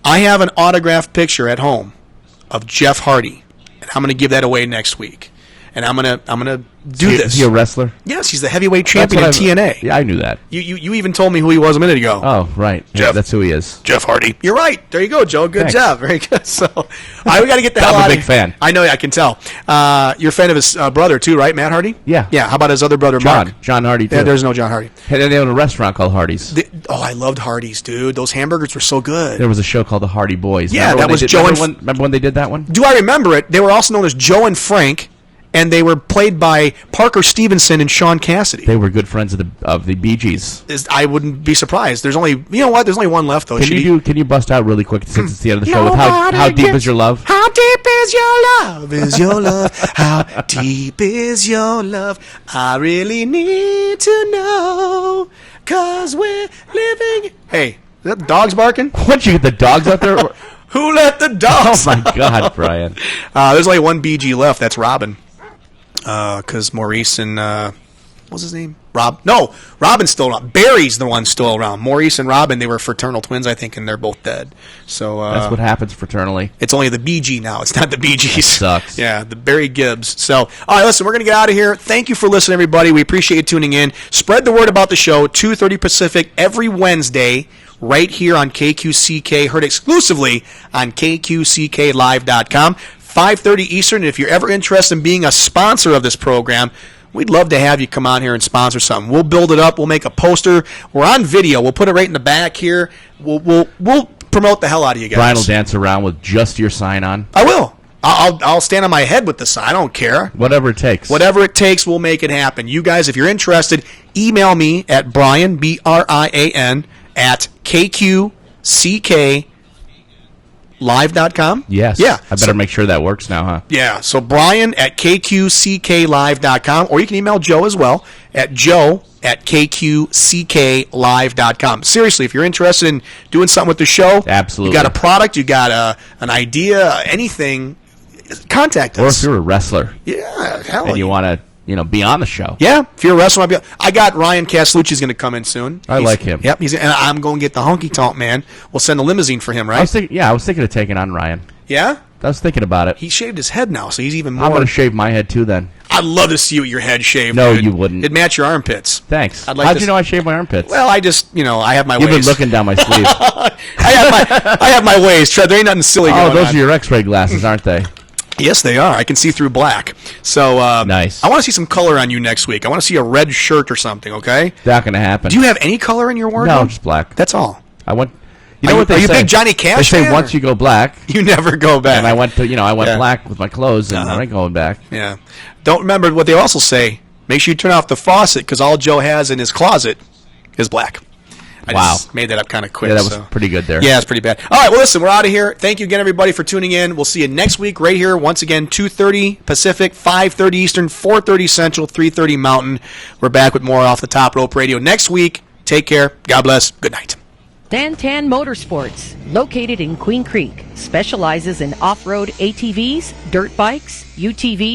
I have an autographed picture at home of Jeff Hardy, and I'm going to give that away next week. And I'm gonna do this. Is he a wrestler? Yes, he's the heavyweight champion in TNA. Yeah, I knew that. You even told me who he was a minute ago. Oh, right. Jeff. Yeah, that's who he is. Jeff Hardy. You're right. There you go, Joe. Good Thanks. job. Very good. So, all right, we got to get the hell I'm a out of big fan. I know. I can tell. You're a fan of his brother too, right? Matt Hardy. Yeah. Yeah. How about his other brother, Mark? John Hardy, too. Yeah, there's no John Hardy. And then they had a restaurant called Hardy's. I loved Hardy's, dude. Those hamburgers were so good. There was a show called The Hardy Boys. Yeah, Remember that when was they did- Joe remember and- remember when they did that one? Do I remember it? They were also known as Joe and Frank, and they were played by Parker Stevenson and Sean Cassidy. They were good friends of the Bee Gees. I wouldn't be surprised. There's only, you know what? There's only one left though. Can you bust out really quick since it's the end of the show with how deep is your love? How deep is your love? Is your love? How deep is your love? I really need to know, 'cause we're living. Hey, is that dogs barking? Once you get the dogs out there. Who let the Oh dogs? my God, Brian! There's only one BG left. That's Robin. Because Maurice and what's his name? Robin's still around. Barry's the one still around. Maurice and Robin, they were fraternal twins, I think, and they're both dead. So That's what happens fraternally. it's only the BG now. It's not the BGs. Sucks. Yeah, the Barry Gibbs. So, all right, listen, we're going to get out of here. Thank you for listening, everybody. We appreciate you tuning in. Spread the word about the show, 2:30 Pacific every Wednesday, right here on KQCK, heard exclusively on KQCKlive.com, 5:30 Eastern. And if you're ever interested in being a sponsor of this program, we'd love to have you come on here and sponsor something. We'll build it up. We'll make a poster. We're on video. We'll put it right in the back here. We'll promote the hell out of you guys. Brian will dance around with just your sign on. I will. I'll stand on my head with the sign. I don't care. Whatever it takes. Whatever it takes, we'll make it happen. You guys, if you're interested, email me at Brian, BRIAN, at KQCKlive.com. Yes. Yeah. I better make sure that works now, huh? Yeah, so Brian at KQCKlive.com, or you can email Joe as well at joe@KQCKlive.com. Seriously, if you're interested in doing something with the show, Absolutely. you got a product, you got an idea, anything, contact us. Or if you're a wrestler Yeah, hell and you want to, be on the show. Yeah, if you're a wrestler, I got Ryan Castellucci's going to come in soon. I like him. Yep, and I'm going to get the honky tonk man. We'll send a limousine for him, I right? was thinking of taking on Ryan. Yeah, I was thinking about it. he shaved his head now, so he's even more. I'm going to shave my head too then. I'd love to see you with your head shaved. No, dude. you wouldn't. It'd match your armpits. Thanks. I'd like How'd to you know I shaved my armpits? Well, I just, I have my You've ways. been looking down my sleeve. I have my ways. Trev, there ain't nothing silly going Oh, on. those are your X-ray glasses, aren't they? Yes, they are. I can see through black. So Nice. I want to see some color on you next week. I want to see a red shirt or something. Okay? Not going to happen. Do you have any color in your wardrobe? No, just black. That's all. I went. You Are know you- what they are you say? a big Johnny Cash They say fan, once or- you go black, You never go back. and I went to, I went Yeah. black with my clothes, and I ain't going back. Yeah. Don't remember what they also say. Make sure you turn off the faucet because all Joe has in his closet is black. I just made that up kind of quick. Yeah, that was so. pretty good there. Yeah, it's pretty bad. All right, well, listen, we're out of here. Thank you again, everybody, for tuning in. We'll see you next week right here. Once again, 2:30 Pacific, 5:30 Eastern, 4:30 Central, 3:30 Mountain. We're back with more Off the Top Rope Radio next week. Take care. God bless. Good night. Dan Tan Motorsports, located in Queen Creek, specializes in off-road ATVs, dirt bikes, UTVs,